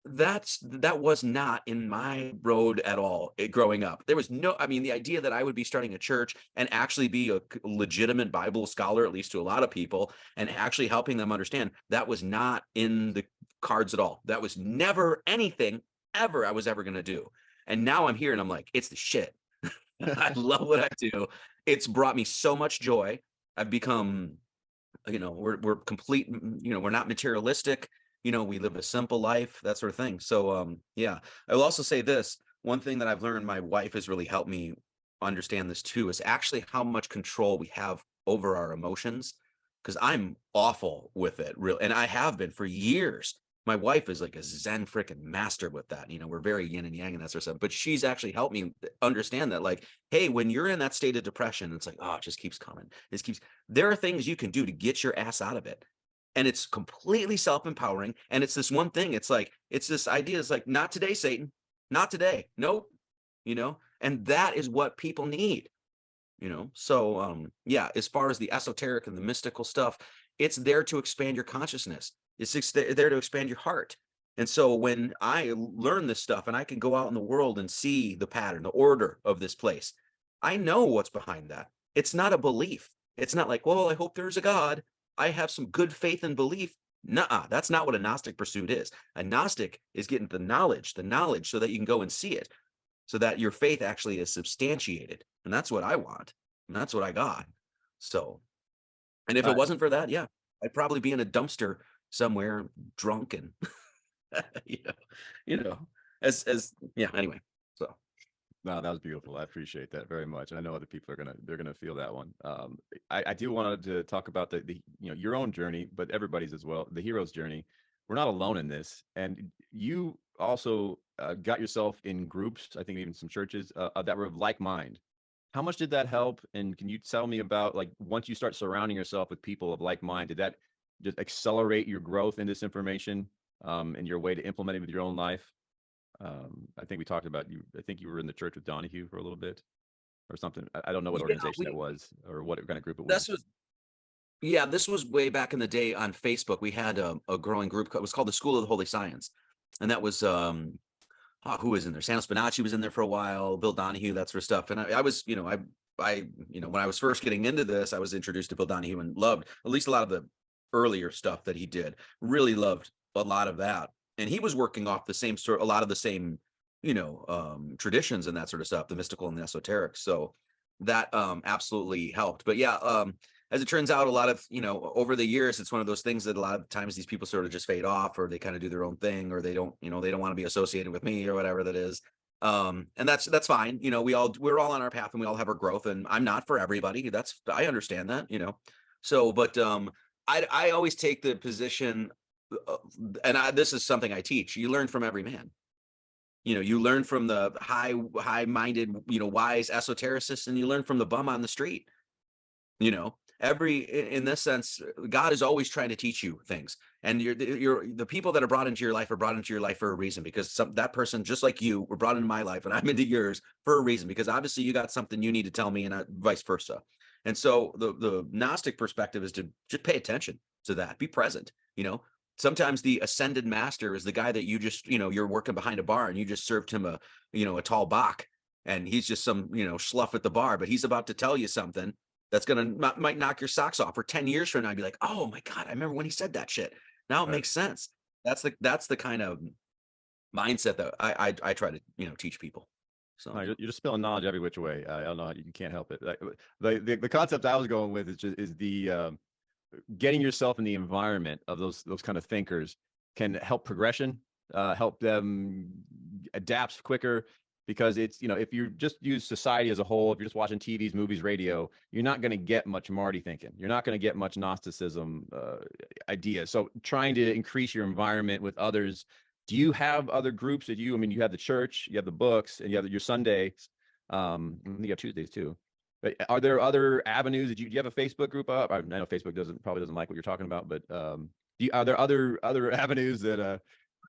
That was not in my road at all growing up. There was no, I mean, the idea that I would be starting a church and actually be a legitimate Bible scholar, at least to a lot of people, and actually helping them understand, that was not in the cards at all. That was never anything ever I was ever going to do. And now I'm here and I'm like, it's the shit. I love what I do. It's brought me so much joy. I've become, we're complete, we're not materialistic. We live a simple life, that sort of thing. So, yeah, I will also say this. One thing that I've learned, my wife has really helped me understand this too, is actually how much control we have over our emotions. Because I'm awful with it, real, and I have been for years. My wife is like a Zen freaking master with that. We're very yin and yang and that sort of stuff. But she's actually helped me understand that, like, hey, when you're in that state of depression, it's like, oh, it just keeps coming. There are things you can do to get your ass out of it. And it's completely self-empowering. And it's this one thing. It's like, it's this idea. It's like, not today, Satan, not today. Nope. And that is what people need, So, yeah, as far as the esoteric and the mystical stuff, it's there to expand your consciousness. It's there to expand your heart. And so when I learn this stuff and I can go out in the world and see the pattern, the order of this place, I know what's behind that. It's not a belief. It's not like, well, I hope there's a God. I have some good faith and belief. Nuh-uh, that's not what a Gnostic pursuit is. A Gnostic is getting the knowledge so that you can go and see it, so that your faith actually is substantiated. And that's what I want. And that's what I got. So, and if it wasn't for that, yeah, I'd probably be in a dumpster somewhere drunk and, yeah, anyway, so. No, that was beautiful. I appreciate that very much. And I know other people they're gonna feel that one. I do want to talk about the your own journey, but everybody's as well, the hero's journey. We're not alone in this. And you also got yourself in groups, I think even some churches that were of like mind. How much did that help? And can you tell me about, like, once you start surrounding yourself with people of like mind, did that just accelerate your growth in this information and your way to implement it with your own life? I think we talked about you. I think you were in the church with Donahue for a little bit or something. I don't know what organization that was or what kind of group it was. This was way back in the day on Facebook. We had a growing group. It was called the School of the Holy Science. And that was, who was in there? Santa Spinaci was in there for a while, Bill Donahue, that sort of stuff. And I was, when I was first getting into this, I was introduced to Bill Donahue and loved at least a lot of the earlier stuff that he did. Really loved a lot of that. And he was working off a lot of the same, traditions and that sort of stuff, the mystical and the esoteric. So that absolutely helped. But yeah, as it turns out, a lot of, over the years, it's one of those things that a lot of times these people sort of just fade off, or they kind of do their own thing, or they don't want to be associated with me or whatever that is. And that's fine. We're all on our path and we all have our growth, and I'm not for everybody. I understand that, so, but I always take the position, this is something I teach. You learn from every man. You learn from the high-minded, wise esotericists, and you learn from the bum on the street. In this sense, God is always trying to teach you things, and the people that are brought into your life are brought into your life for a reason, because that person, just like you, were brought into my life and I'm into yours for a reason, because obviously you got something you need to tell me, and vice versa. And so the Gnostic perspective is to just pay attention to that, be present. Sometimes the ascended master is the guy that you just, you're working behind a bar and you just served him a tall bock, and he's just some, schluff at the bar, but he's about to tell you something that's might knock your socks off. For 10 years from now, I'd be like, oh my God, I remember when he said that shit. Now it makes sense. That's the kind of mindset that I try to, teach people. So you're just spilling knowledge every which way. I don't know. You can't help it. The concept I was going with is the getting yourself in the environment of those kind of thinkers can help progression, help them adapt quicker. Because it's, if you just use society as a whole, if you're just watching TVs, movies, radio, you're not going to get much Marty thinking. You're not going to get much Gnosticism ideas. So trying to increase your environment with others. Do you have other groups that you have the church, you have the books, and you have your Sundays. You have Tuesdays too. But are there other avenues? Do you have a Facebook group up? I know Facebook probably doesn't like what you're talking about, but are there other avenues that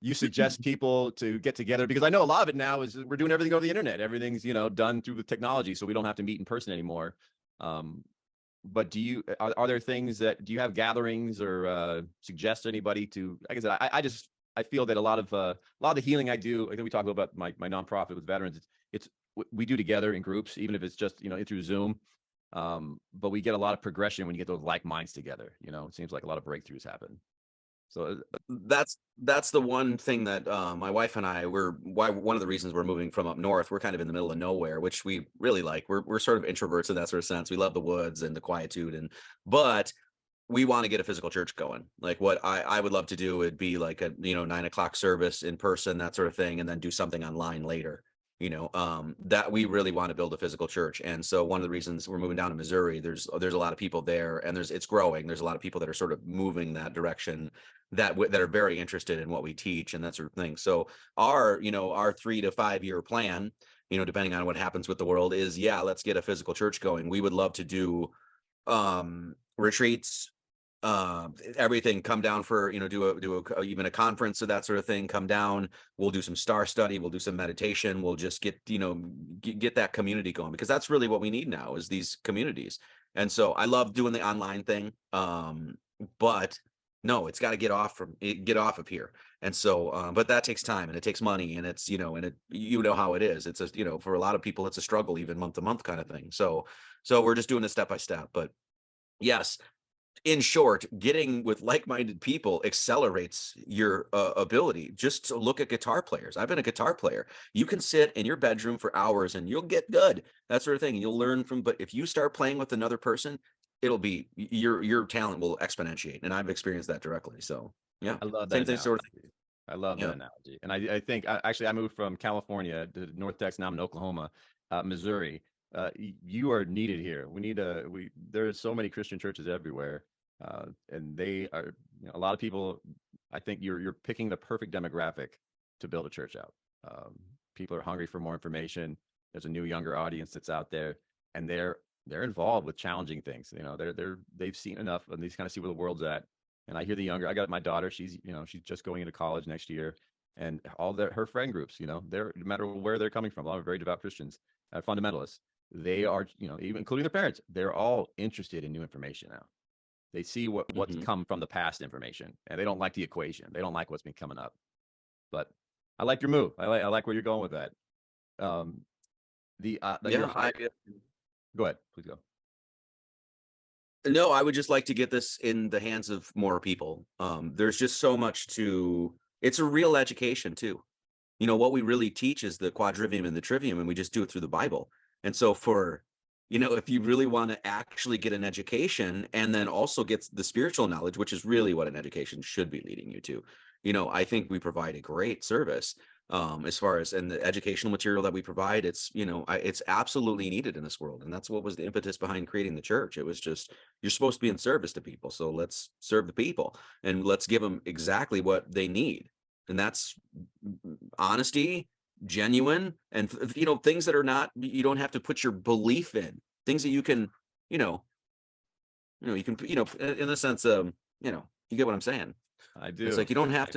you suggest people to get together? Because I know a lot of it now is we're doing everything over the internet. Everything's, done through the technology, so we don't have to meet in person anymore. But are there things do you have gatherings or suggest anybody to, like I said, I feel that a lot of the healing I do, I think we talk a little about my nonprofit with veterans. It's we do together in groups, even if it's just, through Zoom. But we get a lot of progression when you get those like minds together. It seems like a lot of breakthroughs happen. So that's the one thing that my wife and I one of the reasons we're moving from up north. We're kind of in the middle of nowhere, which we really like. We're sort of introverts in that sort of sense. We love the woods and the quietude, but we want to get a physical church going. Like what I would love to do would be like a 9:00 service in person, that sort of thing, and then do something online later. That we really want to build a physical church. And so one of the reasons we're moving down to Missouri, there's a lot of people there, and it's growing. There's a lot of people that are sort of moving that direction, that are very interested in what we teach and that sort of thing. So our 3 to 5 year plan, depending on what happens with the world, is let's get a physical church going. We would love to do retreats, everything, come down for do even a conference or that sort of thing. Come down, we'll do some star study, we'll do some meditation, we'll just get get that community going, because that's really what we need now, is these communities. And so I love doing the online thing, but no, it's got to get off of here. And so but that takes time, and it takes money, and it's and it how it is. It's for a lot of people it's a struggle, even month to month kind of thing. So we're just doing it step by step. But yes, in short, getting with like-minded people accelerates your ability. Just to look at guitar players. I've been a guitar player. You can sit in your bedroom for hours and you'll get good, that sort of thing. You'll learn from, but if you start playing with another person, it'll be your talent will exponentiate. And I've experienced that directly. So yeah, I love same that thing sort of. I love that analogy. And I think I moved from California to North Texas. Now I'm in Oklahoma, Missouri. You are needed here. There's so many Christian churches everywhere. And they are, a lot of people, I think you're picking the perfect demographic to build a church out. People are hungry for more information. There's a new younger audience that's out there, and they're involved with challenging things. They've seen enough, and they kind of see where the world's at. And I hear I got my daughter, she's just going into college next year, and all her friend groups, they're, no matter where they're coming from, a lot of very devout Christians, fundamentalists, they are, even including their parents, they're all interested in new information now. They see what's come from the past information, and they don't like the equation. They don't like what's been coming up. But I like your move. I like where you're going with that. Go ahead, please go. No, I would just like to get this in the hands of more people. There's just so much it's a real education too. What we really teach is the quadrivium and the trivium, and we just do it through the Bible. And so for you know, if you really want to actually get an education and then also get the spiritual knowledge, which is really what an education should be leading you to, you know, I think we provide a great service as far as, and the educational material that we provide, it's, you know, it's absolutely needed in this world. And that's what was the impetus behind creating the church. It was just, you're supposed to be in service to people. So let's serve the people and let's give them exactly what they need. And that's honesty, genuine, and you know, things that are not, you don't have to put your belief in, things that you can, you know, you can, you know, in the sense of, you know, you get what I'm saying. I do. It's like you don't have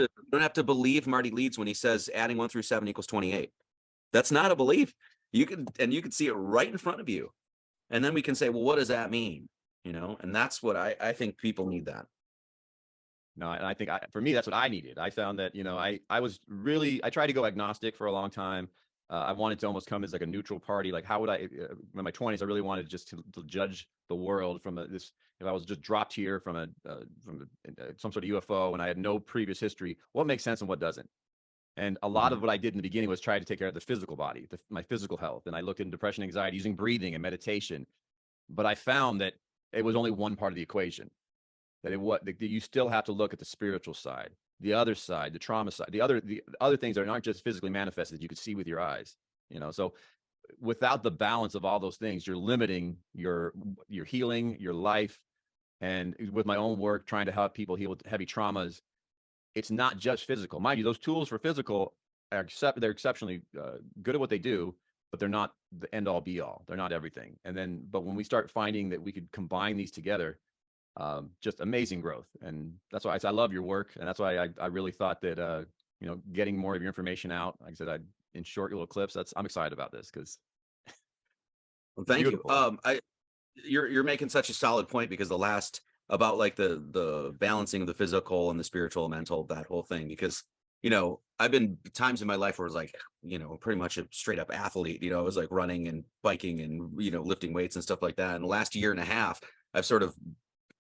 to believe Marty Leeds when he says adding 1 through 7 equals 28. That's not a belief. You can, and you can see it right in front of you. And then we can say, well, what does that mean? You know, and that's what I think people need that. No, and I think for me, that's what I needed. I found that, you know, I was really, I tried to go agnostic for a long time. I wanted to almost come as like a neutral party. Like, how would I, in my 20s, I really wanted just to judge the world from this, if I was just dropped here from some sort of UFO and I had no previous history, what makes sense and what doesn't. And a lot of what I did in the beginning was try to take care of the physical body, my physical health. And I looked into depression, anxiety using breathing and meditation. But I found that it was only one part of the equation. That you still have to look at the spiritual side, the other side, the trauma side, the other things that aren't just physically manifested that you could see with your eyes, you know. So without the balance of all those things, you're limiting your healing, your life. And with my own work, trying to help people heal with heavy traumas, it's not just physical. Mind you, those tools for physical they're exceptionally good at what they do, but they're not the end all be all. They're not everything. But when we start finding that we could combine these together, just amazing growth. And that's why I love your work. And that's why I really thought that, you know, getting more of your information out, like I said, in short little clips, I'm excited about this because Well, thank beautiful. you. You're making such a solid point, because the last, about like the balancing of the physical and the spiritual and mental, that whole thing, because, you know, I've been times in my life where it's like, you know, pretty much a straight up athlete, you know, I was like running and biking and, you know, lifting weights and stuff like that. And the last year and a half, I've sort of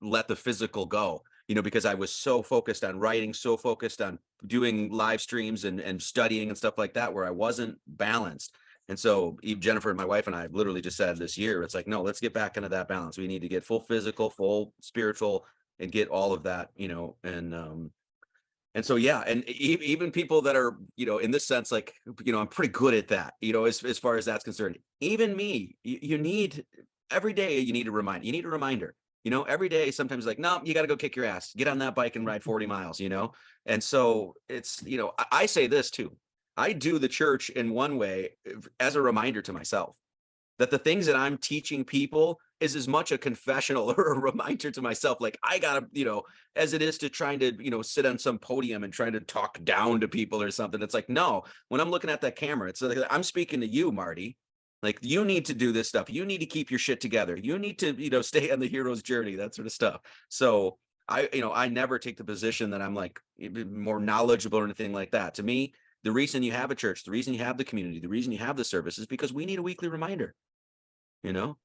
let the physical go, you know, because I was so focused on writing, so focused on doing live streams and studying and stuff like that, where I wasn't balanced. And so Jennifer and my wife and I literally just said this year, it's like, no, let's get back into that balance. We need to get full physical, full spiritual, and get all of that, you know. And so, yeah. And even people that are, you know, in this sense, like, you know, I'm pretty good at that, you know, as far as that's concerned. Even me, you need, every day you need a reminder. You know, every day, sometimes like, no, you got to go kick your ass, get on that bike and ride 40 miles, you know? And so it's, you know, I say this too. I do the church in one way as a reminder to myself that the things that I'm teaching people is as much a confessional or a reminder to myself. Like, I gotta, you know, as it is to trying to, you know, sit on some podium and trying to talk down to people or something. It's like, no, when I'm looking at that camera, it's like, I'm speaking to you, Marty. Like, you need to do this stuff. You need to keep your shit together. You need to, you know, stay on the hero's journey, that sort of stuff. So you know, I never take the position that I'm like more knowledgeable or anything like that. To me, the reason you have a church, the reason you have the community, the reason you have the service is because we need a weekly reminder. You know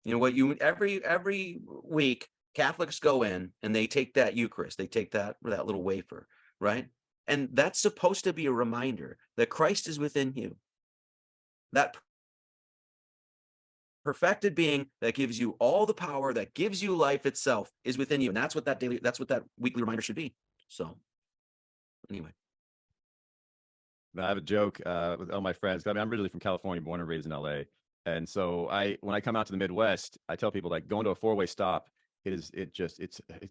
what, you, every week Catholics go in and they take that Eucharist, they take that little wafer, right? And that's supposed to be a reminder that Christ is within you. That perfected being that gives you all the power, that gives you life itself, is within you. And that's what that weekly reminder should be. So anyway. I have a joke with all my friends. I mean, I'm originally from California, born and raised in LA. And so when I come out to the Midwest, I tell people, like, going to a four-way stop, it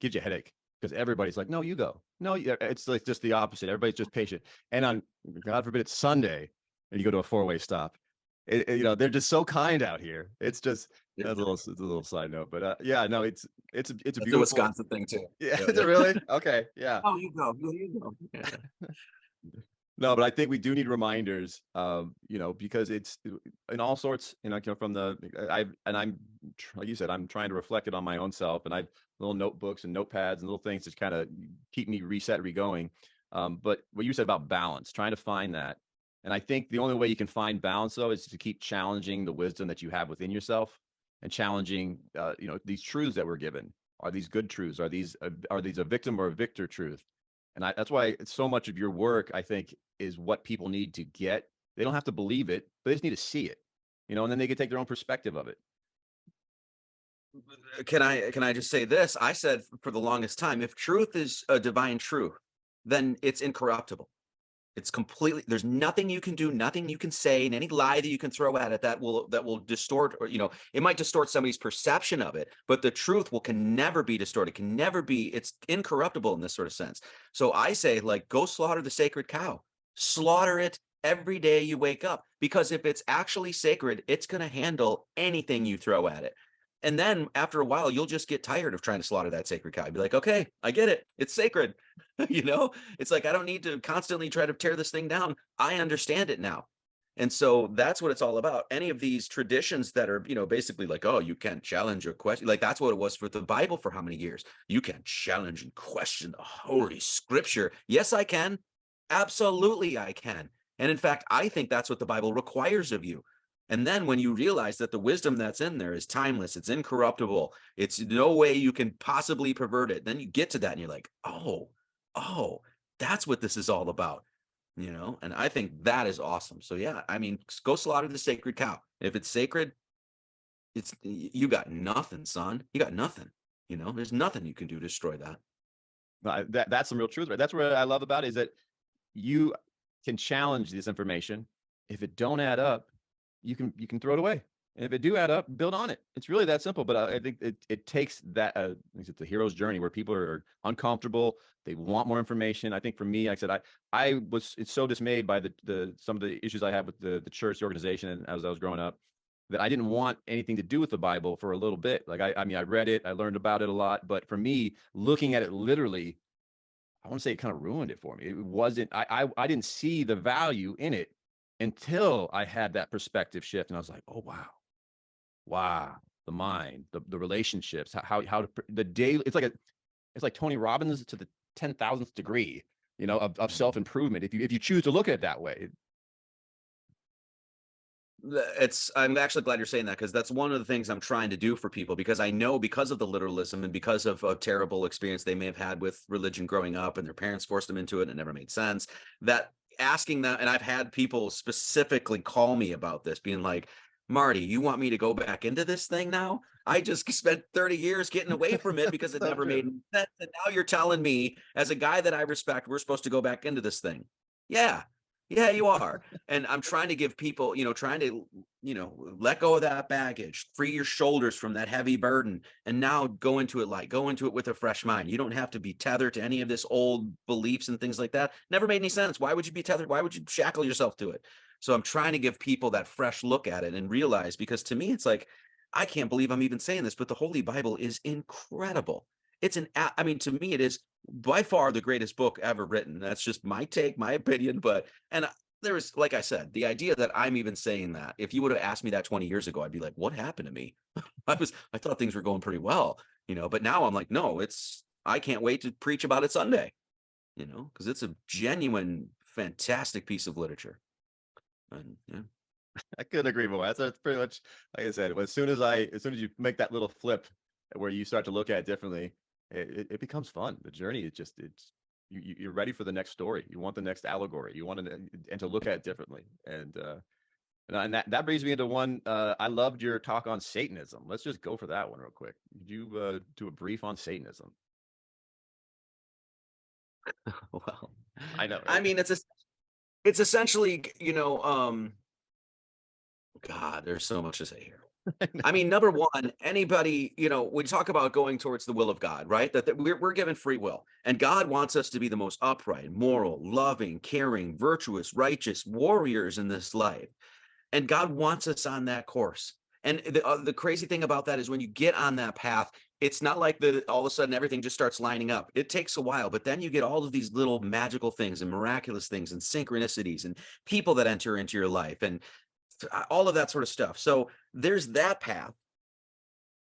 gives you a headache, because everybody's like, no, you go. No, it's like just the opposite. Everybody's just patient. And on, God forbid, it's Sunday and you go to a four-way stop. You know, they're just so kind out here. It's just, that's it's a little side note, but yeah, no, it's a That's beautiful. a Wisconsin thing too. Yeah, is it really? Okay, yeah. Oh, you go. You go. Yeah. No, but I think we do need reminders, you know, because it's in all sorts, you know, from I'm, like you said, I'm trying to reflect it on my own self, and I've little notebooks and notepads and little things to kind of keep me going. But what you said about balance, trying to find that. And I think the only way you can find balance, though, is to keep challenging the wisdom that you have within yourself, and challenging, you know, these truths that we're given. Are these good truths? Are these a victim or a victor truth? And that's why so much of your work, I think, is what people need to get. They don't have to believe it, but they just need to see it, you know, and then they can take their own perspective of it. can I just say this? I said for the longest time, if truth is a divine truth, then it's incorruptible. It's completely, there's nothing you can do, nothing you can say, and any lie that you can throw at it that will distort, or it might distort somebody's perception of it, but the truth can never be distorted, can never be, it's incorruptible in this sort of sense. So I say, like, go slaughter the sacred cow. Slaughter it every day you wake up, because if it's actually sacred, it's going to handle anything you throw at it. And then after a while, you'll just get tired of trying to slaughter that sacred cow. You'll be like, okay, I get it. It's sacred. It's like, I don't need to constantly try to tear this thing down. I understand it now. And so that's what it's all about. Any of these traditions that are, basically like, oh, you can't challenge or question. Like, that's what it was for the Bible for how many years? You can't challenge and question the Holy Scripture. Yes, I can. Absolutely, I can. And in fact, I think that's what the Bible requires of you. And then when you realize that the wisdom that's in there is timeless, it's incorruptible, it's no way you can possibly pervert it, then you get to that and you're like, oh, that's what this is all about, And I think that is awesome. So yeah, I mean, go slaughter the sacred cow. If it's sacred, you got nothing, son. You got nothing. There's nothing you can do to destroy that. That's some real truth, right? That's what I love about it, is that you can challenge this information. If it don't add up, you can throw it away. And if it do add up, build on it. It's really that simple. But I think it takes that, it's a hero's journey where people are uncomfortable. They want more information. I think for me, like I said, it's so dismayed by some of the issues I have with the church, the organization, and as I was growing up, that I didn't want anything to do with the Bible for a little bit. Like, I mean, I read it, I learned about it a lot, but for me, looking at it literally, I want to say it kind of ruined it for me. It wasn't, I didn't see the value in it until I had that perspective shift. And I was like, oh, wow, the mind, the relationships, how to, the daily, it's like Tony Robbins to the 10,000th degree, of self-improvement. If you choose to look at it that way. I'm actually glad you're saying that, because that's one of the things I'm trying to do for people, because I know, because of the literalism and because of a terrible experience they may have had with religion growing up and their parents forced them into it and it never made sense, that asking them, and I've had people specifically call me about this, being like, Marty, you want me to go back into this thing now? I just spent 30 years getting away from it because it never made sense. And now you're telling me, as a guy that I respect, we're supposed to go back into this thing. Yeah, you are. And I'm trying to give people, trying to, let go of that baggage, free your shoulders from that heavy burden, and now go into it with a fresh mind. You don't have to be tethered to any of this old beliefs and things like that. Never made any sense. Why would you be tethered? Why would you shackle yourself to it? So I'm trying to give people that fresh look at it and realize, because to me, it's like, I can't believe I'm even saying this, but the Holy Bible is incredible. To me, it is by far the greatest book ever written. That's just my take, my opinion. And there was, like I said, the idea that I'm even saying that, if you would have asked me that 20 years ago, I'd be like, what happened to me? I thought things were going pretty well, but now I'm like, no, I can't wait to preach about it Sunday, because it's a genuine, fantastic piece of literature. And yeah. I couldn't agree more. That's pretty much, like I said, as soon as you make that little flip where you start to look at it differently, it becomes fun. The journey is just, you're ready for the next story. You want the next allegory. You want to look at it differently. And that brings me into one. I loved your talk on Satanism. Let's just go for that one real quick. Could you do a brief on Satanism? Well, I know. Right? I mean, it's essentially, God, there's so much to say here. I mean, number one, anybody, we talk about going towards the will of God, right? That we're given free will, and God wants us to be the most upright, moral, loving, caring, virtuous, righteous warriors in this life. And God wants us on that course. And the crazy thing about that is, when you get on that path, it's not like all of a sudden everything just starts lining up. It takes a while, but then you get all of these little magical things and miraculous things and synchronicities and people that enter into your life and all of that sort of stuff. So there's that path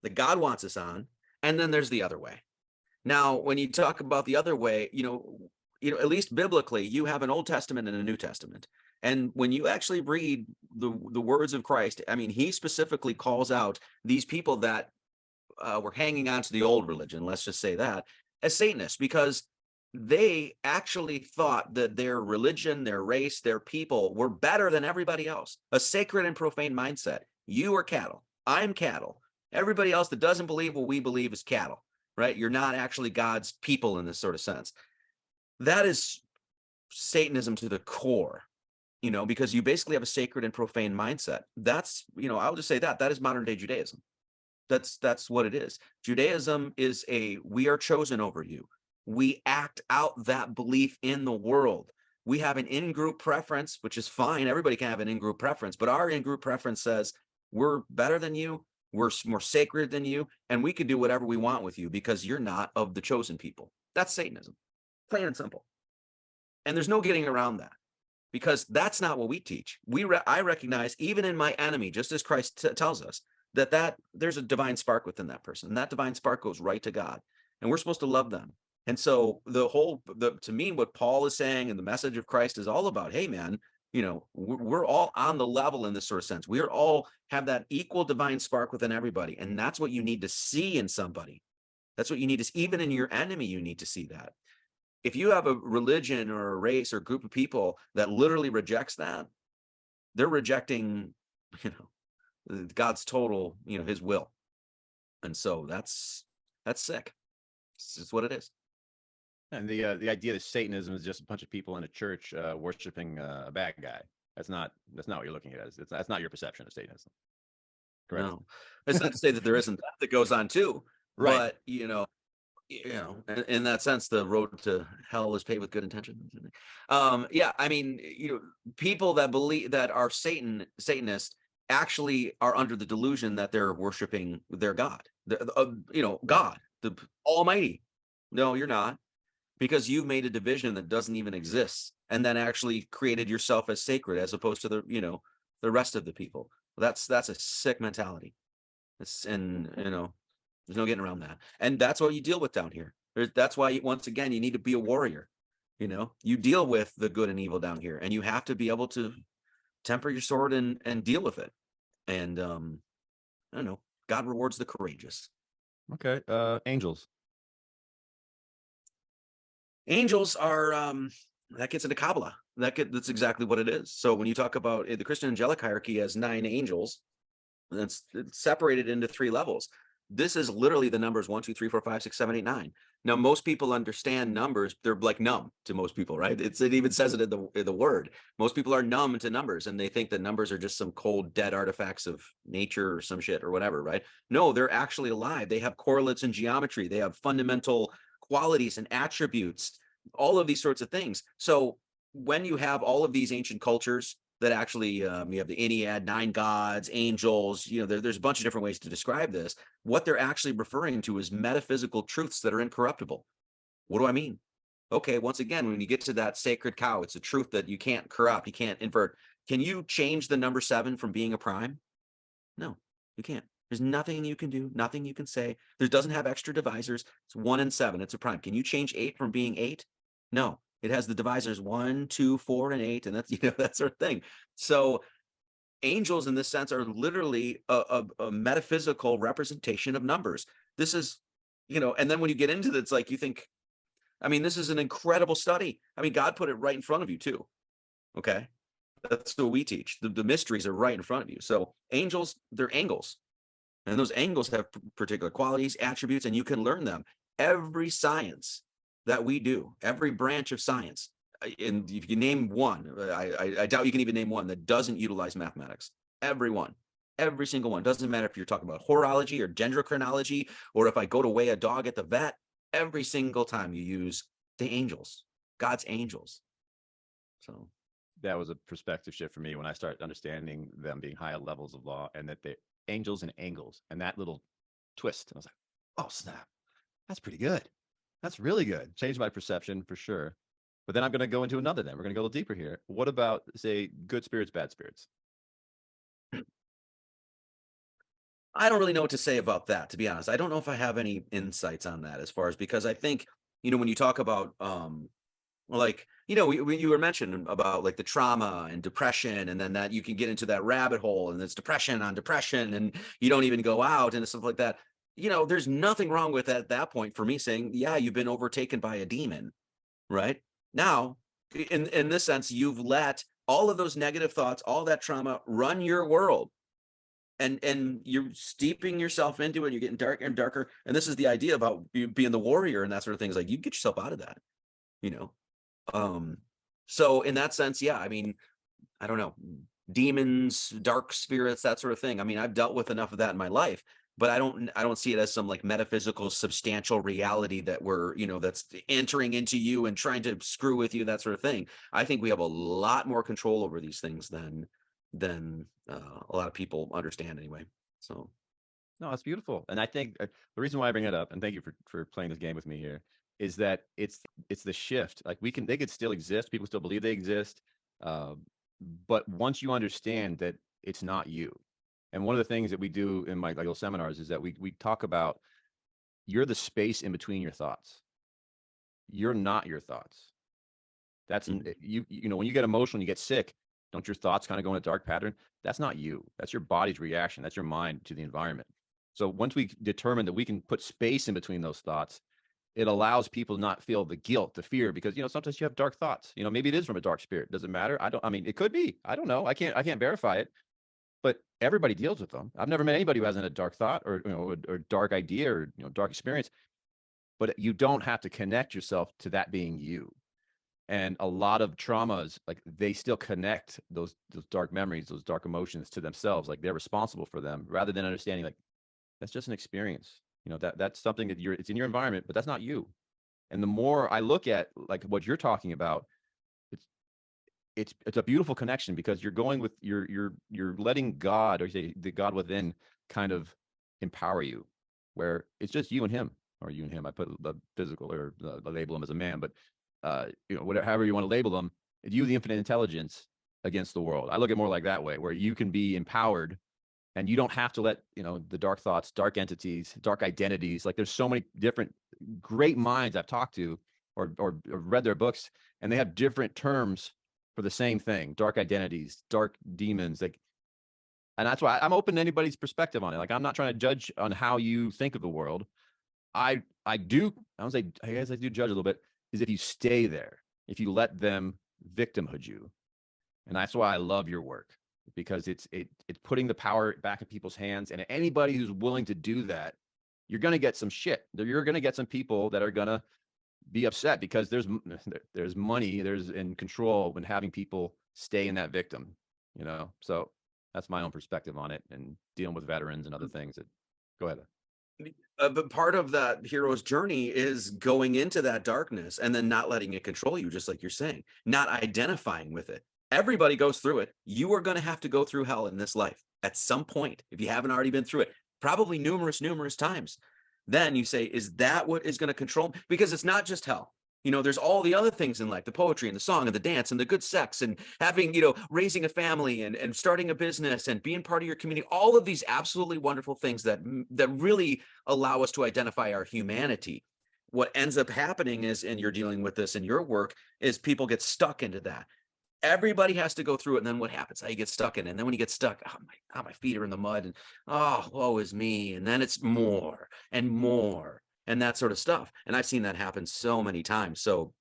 that God wants us on, and then there's the other way. Now, when you talk about the other way, at least biblically, you have an Old Testament and a New Testament. And when you actually read the words of Christ, I mean, he specifically calls out these people that were hanging on to the old religion, let's just say that, as Satanists, because they actually thought that their religion, their race, their people were better than everybody else. A sacred and profane mindset. You are cattle. I'm cattle. Everybody else that doesn't believe what we believe is cattle, right? You're not actually God's people in this sort of sense. That is Satanism to the core, because you basically have a sacred and profane mindset. That's, I'll just say that is modern day Judaism. That's what it is. Judaism is we are chosen over you. We act out that belief in the world. We have an in-group preference, which is fine. Everybody can have an in-group preference, but our in-group preference says we're better than you, we're more sacred than you, and we can do whatever we want with you because you're not of the chosen people. That's Satanism, plain and simple. And there's no getting around that, because that's not what we teach. I recognize, even in my enemy, just as Christ tells us, that there's a divine spark within that person, and that divine spark goes right to God, and we're supposed to love them. And so to me, what Paul is saying and the message of Christ is all about, hey man, we're all on the level in this sort of sense. We are all have that equal divine spark within everybody. And that's what you need to see in somebody. That's what you need to, even in your enemy, you need to see that. If you have a religion or a race or group of people that literally rejects that, they're rejecting, God's total, his will. And so that's sick. It's what it is. And the idea that Satanism is just a bunch of people in a church worshiping a bad guy. That's not what you're looking at. That's not your perception of Satanism. Correct? No, it's not to say that there isn't that goes on too, right? But in that sense, the road to hell is paved with good intentions. Yeah, I mean, people that believe that are Satanists actually are under the delusion that they're worshiping their God, God, the Almighty. No, you're not, because you've made a division that doesn't even exist, and then actually created yourself as sacred as opposed to the rest of the people. That's a sick mentality. There's no getting around that. And that's what you deal with down here. That's why, once again, you need to be a warrior. You deal with the good and evil down here, and you have to be able to temper your sword and deal with it. And I don't know, God rewards the courageous. Okay. Angels. Angels are that gets into Kabbalah. That's exactly what it is. So when you talk about the Christian angelic hierarchy as 9 angels, it's separated into 3 levels. This is literally the numbers 1, 2, 3, 4, 5, 6, 7, 8, 9. Now, most people understand numbers. They're like numb to most people, right? It even says it in the word. Most people are numb to numbers, and they think that numbers are just some cold, dead artifacts of nature or some shit or whatever, right? No, they're actually alive. They have correlates in geometry. They have fundamental qualities and attributes, all of these sorts of things. So when you have all of these ancient cultures that actually, you have the Ennead, 9 gods, angels, there's a bunch of different ways to describe this. What they're actually referring to is metaphysical truths that are incorruptible. What do I mean? Okay, once again, when you get to that sacred cow, it's a truth that you can't corrupt, you can't invert. Can you change the number 7 from being a prime? No, you can't. There's nothing you can do, nothing you can say. There doesn't have extra divisors. It's 1 and 7. It's a prime. Can you change 8 from being 8? No. It has the divisors 1, 2, 4, and 8, and that's that sort of thing. So angels, in this sense, are literally a metaphysical representation of numbers. This is, and then when you get into it, it's like you think, I mean, this is an incredible study. I mean, God put it right in front of you too. Okay, that's what we teach. The mysteries are right in front of you. So angels, they're angles, and those angles have particular qualities, attributes, and you can learn them. Every science that we do, every branch of science, and if you name one, I doubt you can even name one that doesn't utilize mathematics. Every single one. Doesn't matter if you're talking about horology or dendrochronology, or if I go to weigh a dog at the vet, every single time you use the angels, God's angels. So that was a perspective shift for me when I started understanding them being higher levels of law, and that they're angels and angles, and that little twist. And I was like, oh snap, that's pretty good. That's really good. Changed my perception for sure. But then I'm going to go into another then. We're going to go a little deeper here. What about, say, good spirits, bad spirits? I don't really know what to say about that, to be honest. I don't know if I have any insights on that, as far as, because I think, when you talk about, you were mentioning about like the trauma and depression, and then that you can get into that rabbit hole, and it's depression on depression, and you don't even go out and stuff like that. There's nothing wrong with at that point for me saying, yeah, you've been overtaken by a demon, right? Now, in this sense, you've let all of those negative thoughts, all that trauma run your world. and you're steeping yourself into it. You're getting darker and darker. And this is the idea about you being the warrior and that sort of thing. Is like, you get yourself out of that, you know? So in that sense, yeah, I mean, I don't know, demons, dark spirits, that sort of thing. I mean, I've dealt with enough of that in my life, but I don't see it as some like metaphysical, substantial reality that we're, you know, that's entering into you and trying to screw with you, that sort of thing. I think we have a lot more control over these things than a lot of people understand anyway. So No, it's beautiful. And I think the reason why I bring it up, and thank you for playing this game with me here, is that it's the shift. Like they could still exist. People still believe they exist. Uh, but once you understand that it's not you, and one of the things that we do in my like little seminars is that we talk about, you're the space in between your thoughts. You're not your thoughts. That's you know, when you get emotional, you get sick, don't your thoughts kind of go in a dark pattern? That's not you. That's your body's reaction. That's your mind to the environment. So once we determine that we can put space in between those thoughts, it allows people to not feel the guilt, the fear, because, you know, sometimes you have dark thoughts. You know, maybe it is from a dark spirit. Does it matter? I mean, it could be. I don't know. I can't verify it, but everybody deals with them. I've never met anybody who hasn't a dark thought or, you know, or dark idea or, you know, dark experience. But you don't have to connect yourself to that being you. And a lot of traumas, like, they still connect those dark memories, those dark emotions to themselves. Like, they're responsible for them, rather than understanding, like, that's just an experience. You know, that's something that it's in your environment, but that's not you. And the more I look at like what you're talking about, it's a beautiful connection, because you're going with you're letting God, or say the God within, kind of empower you, where it's just you and him, or you and him. I put the physical, or label him as a man, but you know, whatever, however you want to label them, you, the infinite intelligence, against the world. I look at it more like that way, where you can be empowered, and you don't have to let, you know, the dark thoughts, dark entities, dark identities. Like, there's so many different great minds I've talked to, or read their books, and they have different terms for the same thing: dark identities, dark demons. Like, and that's why I'm open to anybody's perspective on it. Like, I'm not trying to judge on how you think of the world. I do, I would say, I guess I do judge a little bit, is if you stay there, if you let them victimhood you. And that's why I love your work, because it's putting the power back in people's hands. And anybody who's willing to do that, you're going to get some shit. You're going to get some people that are going to be upset, because there's money, there's in control when having people stay in that victim, you know? So that's my own perspective on it, and dealing with veterans and other things. Go ahead. But part of that hero's journey is going into that darkness and then not letting it control you, just like you're saying, not identifying with it. Everybody goes through it. You are going to have to go through hell in this life at some point, if you haven't already been through it, probably numerous times. Then you say, is that what is going to control me? Because it's not just hell. You know, there's all the other things in life, the poetry and the song and the dance and the good sex and having, you know, raising a family and starting a business and being part of your community. All of these absolutely wonderful things that really allow us to identify our humanity. What ends up happening is, and you're dealing with this in your work, is people get stuck into that. Everybody has to go through it. And then what happens? You get stuck in it. And then when you get stuck, my feet are in the mud, and woe is me. And then it's more and more and that sort of stuff. And I've seen that happen so many times. So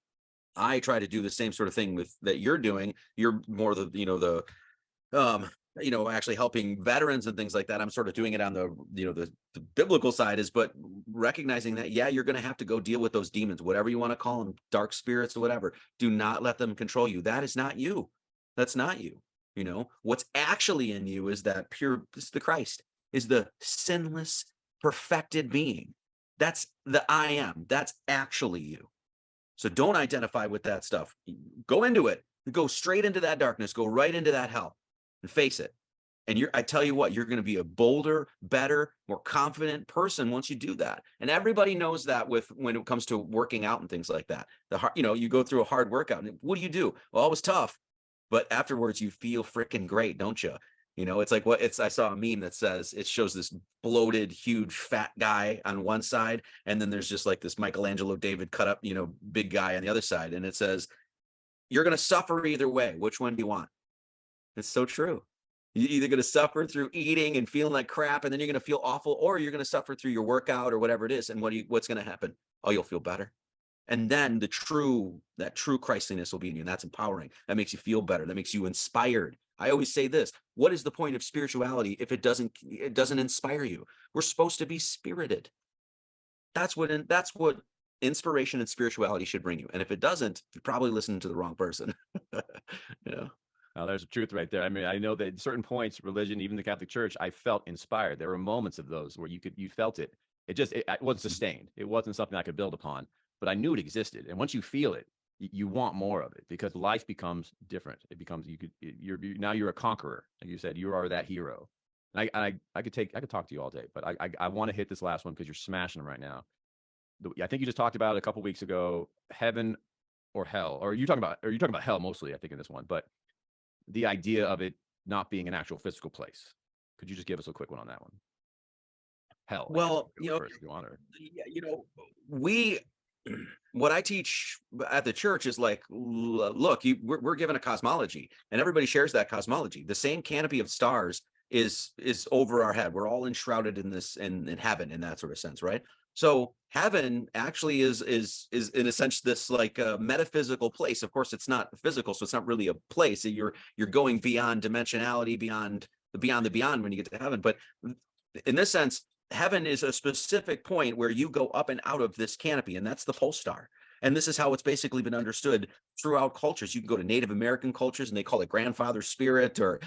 I try to do the same sort of thing with that you're doing. You're more the, you know, actually helping veterans and things like that. I'm sort of doing it on the, you know, the biblical side, but recognizing that, yeah, you're going to have to go deal with those demons, whatever you want to call them, dark spirits or whatever. Do not let them control you. That is not you. That's not you. You know, what's actually in you is that pure, is the Christ, is the sinless, perfected being. That's the I am. That's actually you. So don't identify with that stuff. Go into it. Go straight into that darkness. Go right into that hell and face it. And I tell you what, you're going to be a bolder, better, more confident person once you do that. And everybody knows that when it comes to working out and things like that. You know, you go through a hard workout, and what do? Well, it was tough, but afterwards you feel freaking great, don't you? You know, it's like I saw a meme that says, it shows this bloated, huge, fat guy on one side, and then there's just like this Michelangelo David cut up, you know, big guy on the other side. And it says, you're going to suffer either way. Which one do you want? It's so true. You're either going to suffer through eating and feeling like crap, and then you're going to feel awful, or you're going to suffer through your workout or whatever it is. And what's going to happen? Oh, you'll feel better. And then that true Christliness will be in you. And that's empowering. That makes you feel better. That makes you inspired. I always say this, what is the point of spirituality if it doesn't inspire you? We're supposed to be spirited. That's what inspiration and spirituality should bring you. And if it doesn't, you're probably listening to the wrong person. You know? Now, there's a truth right there. I mean, I know that at certain points, religion, even the Catholic Church, I felt inspired. There were moments of those where you felt it. It wasn't sustained. It wasn't something I could build upon, but I knew it existed. And once you feel it, you want more of it, because life becomes different. It becomes, now you're a conqueror. Like you said, you are that hero. And I could talk to you all day, but I want to hit this last one because you're smashing them right now. I think you just talked about it a couple weeks ago, heaven or hell, or you're talking about hell mostly, I think, in this one, but the idea of it not being an actual physical place. Could you just give us a quick one on that one? Hell. Well, first, if you want, what I teach at the church is like, look, we're given a cosmology, and everybody shares that cosmology. The same canopy of stars is over our head. We're all enshrouded in this, in heaven, in that sort of sense, right? So heaven actually is in a sense this like a metaphysical place. Of course, it's not physical, so it's not really a place. You're going beyond dimensionality, beyond the beyond when you get to heaven. But in this sense, heaven is a specific point where you go up and out of this canopy, and that's the pole star. And this is how it's basically been understood throughout cultures. You can go to Native American cultures and they call it grandfather spirit, or,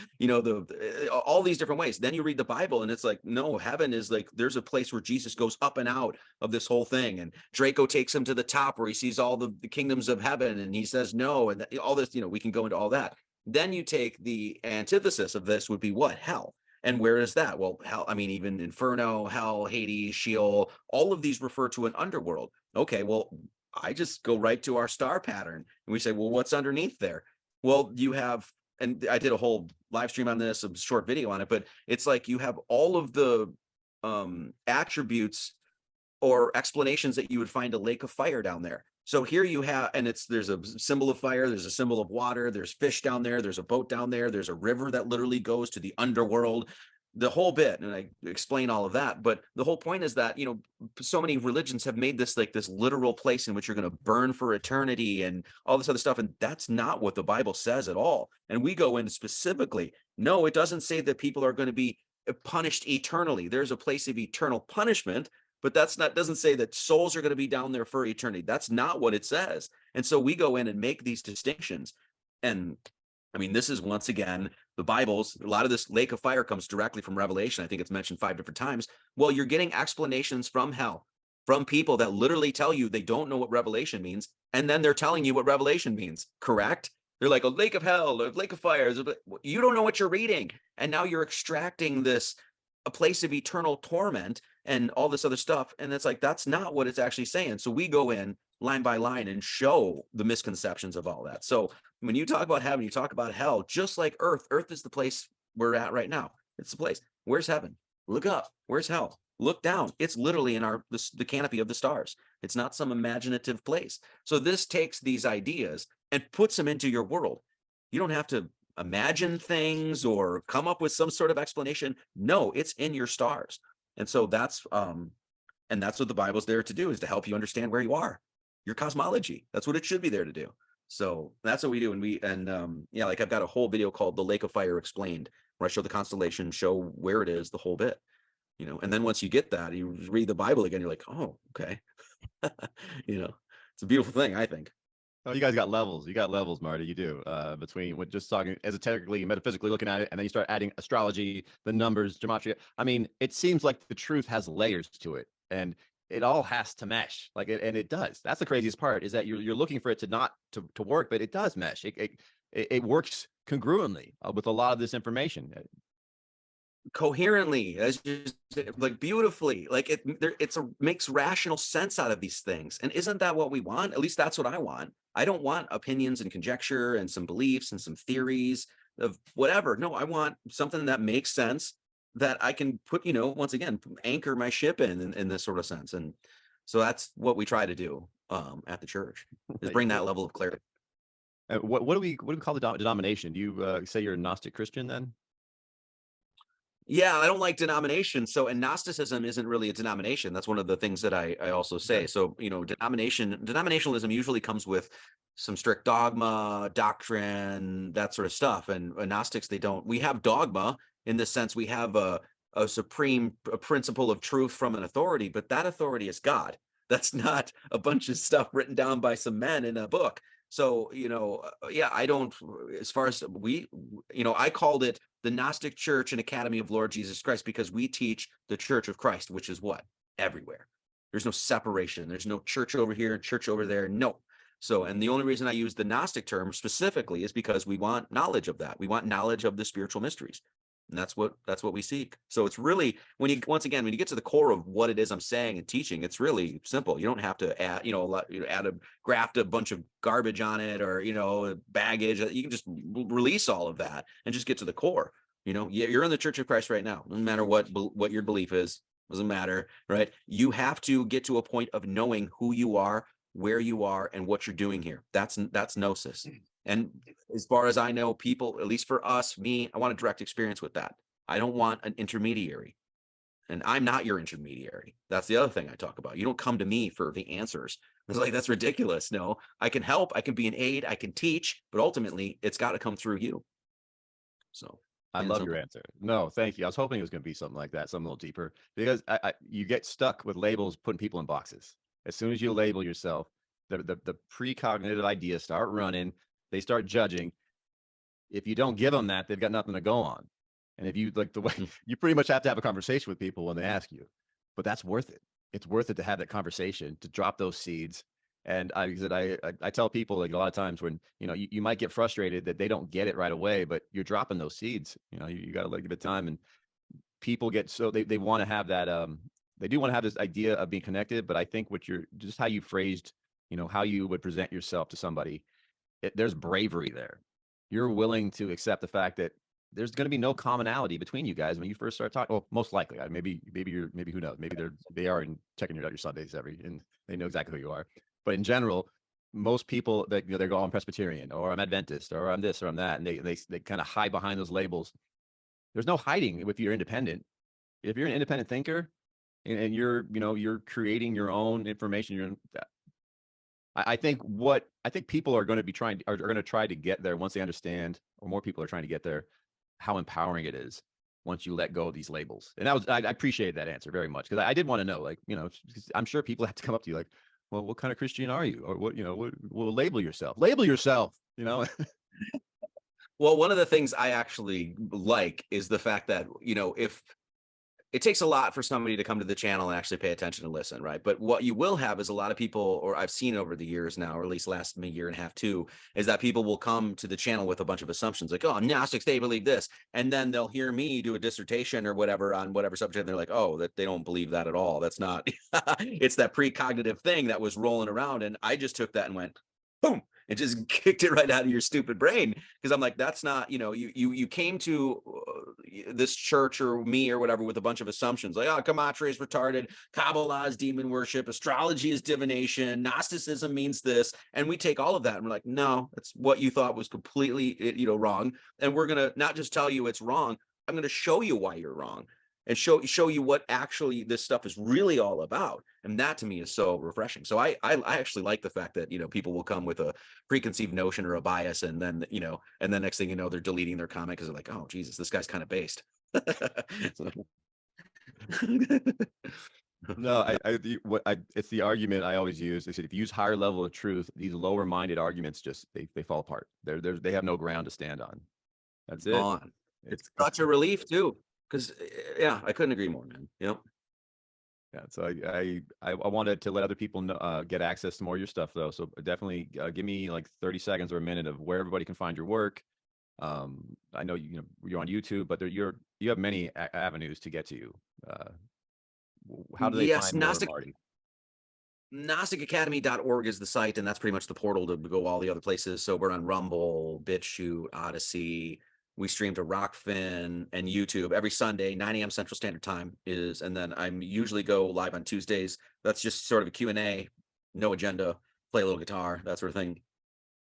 all these different ways. Then you read the Bible and it's like, no, heaven is like, there's a place where Jesus goes up and out of this whole thing. And Draco takes him to the top where he sees all the kingdoms of heaven, and he says no. And all this, we can go into all that. Then you take the antithesis of this would be what? Hell. And where is that? Well, hell, I mean, even Inferno, hell, Hades, Sheol, all of these refer to an underworld. Okay, well, I just go right to our star pattern and we say, well, what's underneath there? Well, you have, and I did a whole live stream on this, a short video on it, but it's like you have all of the attributes or explanations that you would find a lake of fire down there. So here you have, and there's a symbol of fire, there's a symbol of water, there's fish down there, there's a boat down there, there's a river that literally goes to the underworld, the whole bit. And I explain all of that. But the whole point is that, so many religions have made this like this literal place in which you're going to burn for eternity and all this other stuff. And that's not what the Bible says at all. And we go in specifically, no, it doesn't say that people are going to be punished eternally. There's a place of eternal punishment, but doesn't say that souls are going to be down there for eternity. That's not what it says. And so we go in and make these distinctions. And I mean, this is once again, the Bible's, a lot of this lake of fire comes directly from Revelation. I think it's mentioned 5 different times. Well, you're getting explanations from hell, from people that literally tell you they don't know what Revelation means. And then they're telling you what Revelation means, correct? They're like a lake of hell, a lake of fire. You don't know what you're reading. And now you're extracting a place of eternal torment and all this other stuff. And it's like, that's not what it's actually saying. So we go in line by line and show the misconceptions of all that. So when you talk about heaven, you talk about hell, just like earth. Earth is the place we're at right now. It's the place. Where's heaven? Look up. Where's hell? Look down. It's literally in the canopy of the stars. It's not some imaginative place. So this takes these ideas and puts them into your world. You don't have to imagine things or come up with some sort of explanation. No, it's in your stars. And so that's what the Bible's there to do, is to help you understand where you are, your cosmology. That's what it should be there to do. So that's what we do. And like I've got a whole video called The Lake of Fire Explained, where I show the constellation, show where it is, the whole bit, and then once you get that, you read the Bible again, you're like, oh, okay. It's a beautiful thing, I think. Oh, you guys got levels. You got levels, Marty. You do. Between what just talking esoterically, metaphysically, looking at it, and then you start adding astrology, the numbers, gematria. I mean, it seems like the truth has layers to it, and it all has to mesh. And it does. That's the craziest part, is that you're looking for it to not to work, but it does mesh. It works congruently with a lot of this information. Coherently, as like beautifully, like it makes rational sense out of these things. And isn't that what we want? At least that's what I want. I don't want opinions and conjecture and some beliefs and some theories of whatever. No, I want something that makes sense, that I can put, once again, anchor my ship in this sort of sense. And so that's what we try to do at the church, is bring that level of clarity. What do we call the denomination? Do you say you're a Gnostic Christian then? Yeah, I don't like denomination. So, and Gnosticism isn't really a denomination. That's one of the things that I also say. Okay. So, denominationalism usually comes with some strict dogma, doctrine, that sort of stuff. And Gnostics, they don't. We have dogma in the sense we have a supreme principle of truth from an authority, but that authority is God. That's not a bunch of stuff written down by some men in a book. So, yeah, I don't, as far as I called it the Gnostic Church and Academy of Lord Jesus Christ, because we teach the Church of Christ, which is what? Everywhere. There's no separation. There's no church over here, church over there. No. So, and the only reason I use the Gnostic term specifically is because we want knowledge of that. We want knowledge of the spiritual mysteries. And that's what we seek. So it's really, when you get to the core of what it is I'm saying and teaching, it's really simple. You don't have to add, graft a bunch of garbage on it, or baggage. You can just release all of that and just get to the core. You're in the Church of Christ right now. Doesn't matter what your belief is. Doesn't matter, right? You have to get to a point of knowing who you are, where you are, and what you're doing here. That's gnosis. And as far as I know, people, at least for us, me, I want a direct experience with that. I don't want an intermediary. And I'm not your intermediary. That's the other thing I talk about. You don't come to me for the answers. It's like, that's ridiculous. No, I can help. I can be an aid. I can teach. But ultimately, it's got to come through you. So I love your answer. No, thank you. I was hoping it was going to be something like that, something a little deeper, because you get stuck with labels, putting people in boxes. As soon as you label yourself, the precognitive ideas start running. They start judging. If you don't give them that, they've got nothing to go on. And if you like the way, you pretty much have to have a conversation with people when they ask you, but that's worth it. It's worth it to have that conversation, to drop those seeds. And I tell people, like, a lot of times when, you might get frustrated that they don't get it right away, but you're dropping those seeds. You got to give it time. And people get, so they want to have that, they do want to have this idea of being connected. But I think just how you phrased, how you would present yourself to somebody, there's bravery there. You're willing to accept the fact that there's going to be no commonality between you guys when you first start talking. Well, most likely, maybe who knows? Maybe they are checking out your Sundays and they know exactly who you are. But in general, most people that they go, I'm Presbyterian, or I'm Adventist, or I'm this, or I'm that, and they kind of hide behind those labels. There's no hiding if you're independent. If you're an independent thinker, and you're creating your own information, I think people are going to be are going to try to get there once they understand, or more people are trying to get there, how empowering it is once you let go of these labels. And I appreciated that answer very much, because I did want to know, like, I'm sure people have to come up to you like, well, what kind of Christian are you? Or what label yourself. Well, one of the things I actually like is the fact that, if it takes a lot for somebody to come to the channel and actually pay attention and listen, right? But what you will have is a lot of people, or I've seen over the years now, or at least last year and a half too, is that people will come to the channel with a bunch of assumptions, like, oh, Gnostics, they believe this. And then they'll hear me do a dissertation or whatever on whatever subject. And they're like, oh, that they don't believe that at all. That's not, it's that precognitive thing that was rolling around. And I just took that and went, boom, and just kicked it right out of your stupid brain. Because I'm like, that's not, you came to this church or me or whatever with a bunch of assumptions, like, oh, Gematria is retarded, Kabbalah is demon worship, astrology is divination, Gnosticism means this. And we take all of that and we're like, no, that's what you thought was completely, wrong. And we're going to not just tell you it's wrong, I'm going to show you why you're wrong, and show you what actually this stuff is really all about. And that to me is so refreshing. So I actually like the fact that, people will come with a preconceived notion or a bias, and then, and then next thing you know, they're deleting their comment because they're like, oh, Jesus, this guy's kind of based. No, it's the argument I always use. They said, if you use higher level of truth, these lower minded arguments just, they fall apart. They have no ground to stand on. That's it. It's such a relief too. Because, yeah, I couldn't agree more, man. Yep. Yeah. So I wanted to let other people know, get access to more of your stuff, though. So definitely give me like 30 seconds or a minute of where everybody can find your work. I know you're on YouTube, but you have many avenues to get to you. How do they find more, Marty? GnosticAcademy.org is the site, and that's pretty much the portal to go all the other places. So we're on Rumble, BitChute, Odyssey. We stream to Rockfin and YouTube every Sunday, 9 a.m. Central Standard Time and then I'm usually go live on Tuesdays. That's just sort of a Q&A, no agenda, play a little guitar, that sort of thing.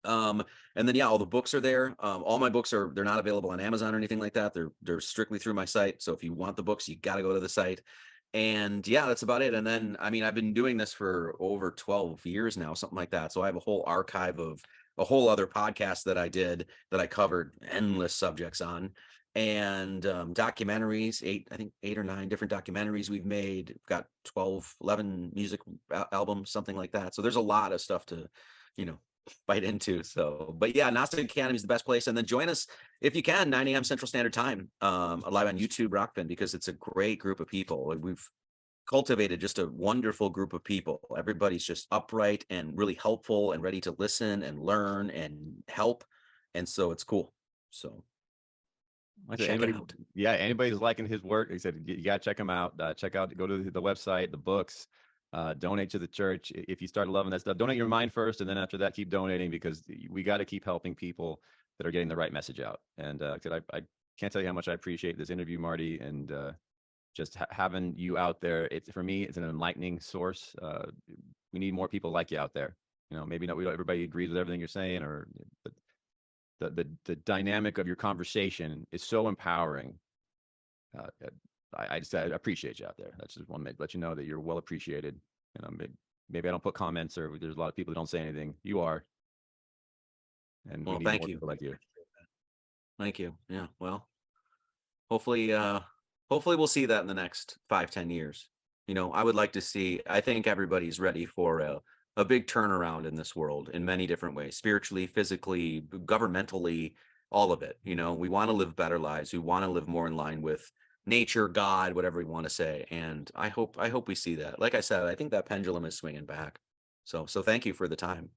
And then, yeah, all the books are there. All my books they're not available on Amazon or anything like that. They're strictly through my site. So if you want the books, you got to go to the site. And yeah, that's about it. And then, I mean, I've been doing this for over 12 years now, something like that. So I have a whole archive of a whole other podcast that I did that I covered endless subjects on, and documentaries, I think 8 or 9 different documentaries we've made. We've got 12, 11 music albums, something like that. So there's a lot of stuff to, bite into. So, but yeah, Gnostic Academy is the best place. And then join us if you can, 9 a.m. Central Standard Time, live on YouTube, Rockfin, because it's a great group of people. We've cultivated just a wonderful group of people. Everybody's just upright and really helpful and ready to listen and learn and help. And so it's cool. So check it out. Yeah, anybody's liking his work, he said, you got to check him out. Go to the website, the books, donate to the church. If you start loving that stuff, donate your mind first, and then after that, keep donating, because we got to keep helping people that are getting the right message out. And I can't tell you how much I appreciate this interview, Marty, and just having you out there. For me, it's an enlightening source. We need more people like you out there. Maybe not everybody agrees with everything you're saying, but the dynamic of your conversation is so empowering. I appreciate you out there. That's just one to let you know that you're well appreciated. Maybe I don't put comments, or there's a lot of people that don't say anything. You are. And well, we need thank more you. people like you. Thank you. Yeah. Well, hopefully we'll see that in the next 5-10 years. I would like to see, I think everybody's ready for a big turnaround in this world in many different ways, spiritually, physically, governmentally, all of it. We want to live better lives. We want to live more in line with nature, God, whatever we want to say. And I hope we see that. Like I said, I think that pendulum is swinging back. So thank you for the time.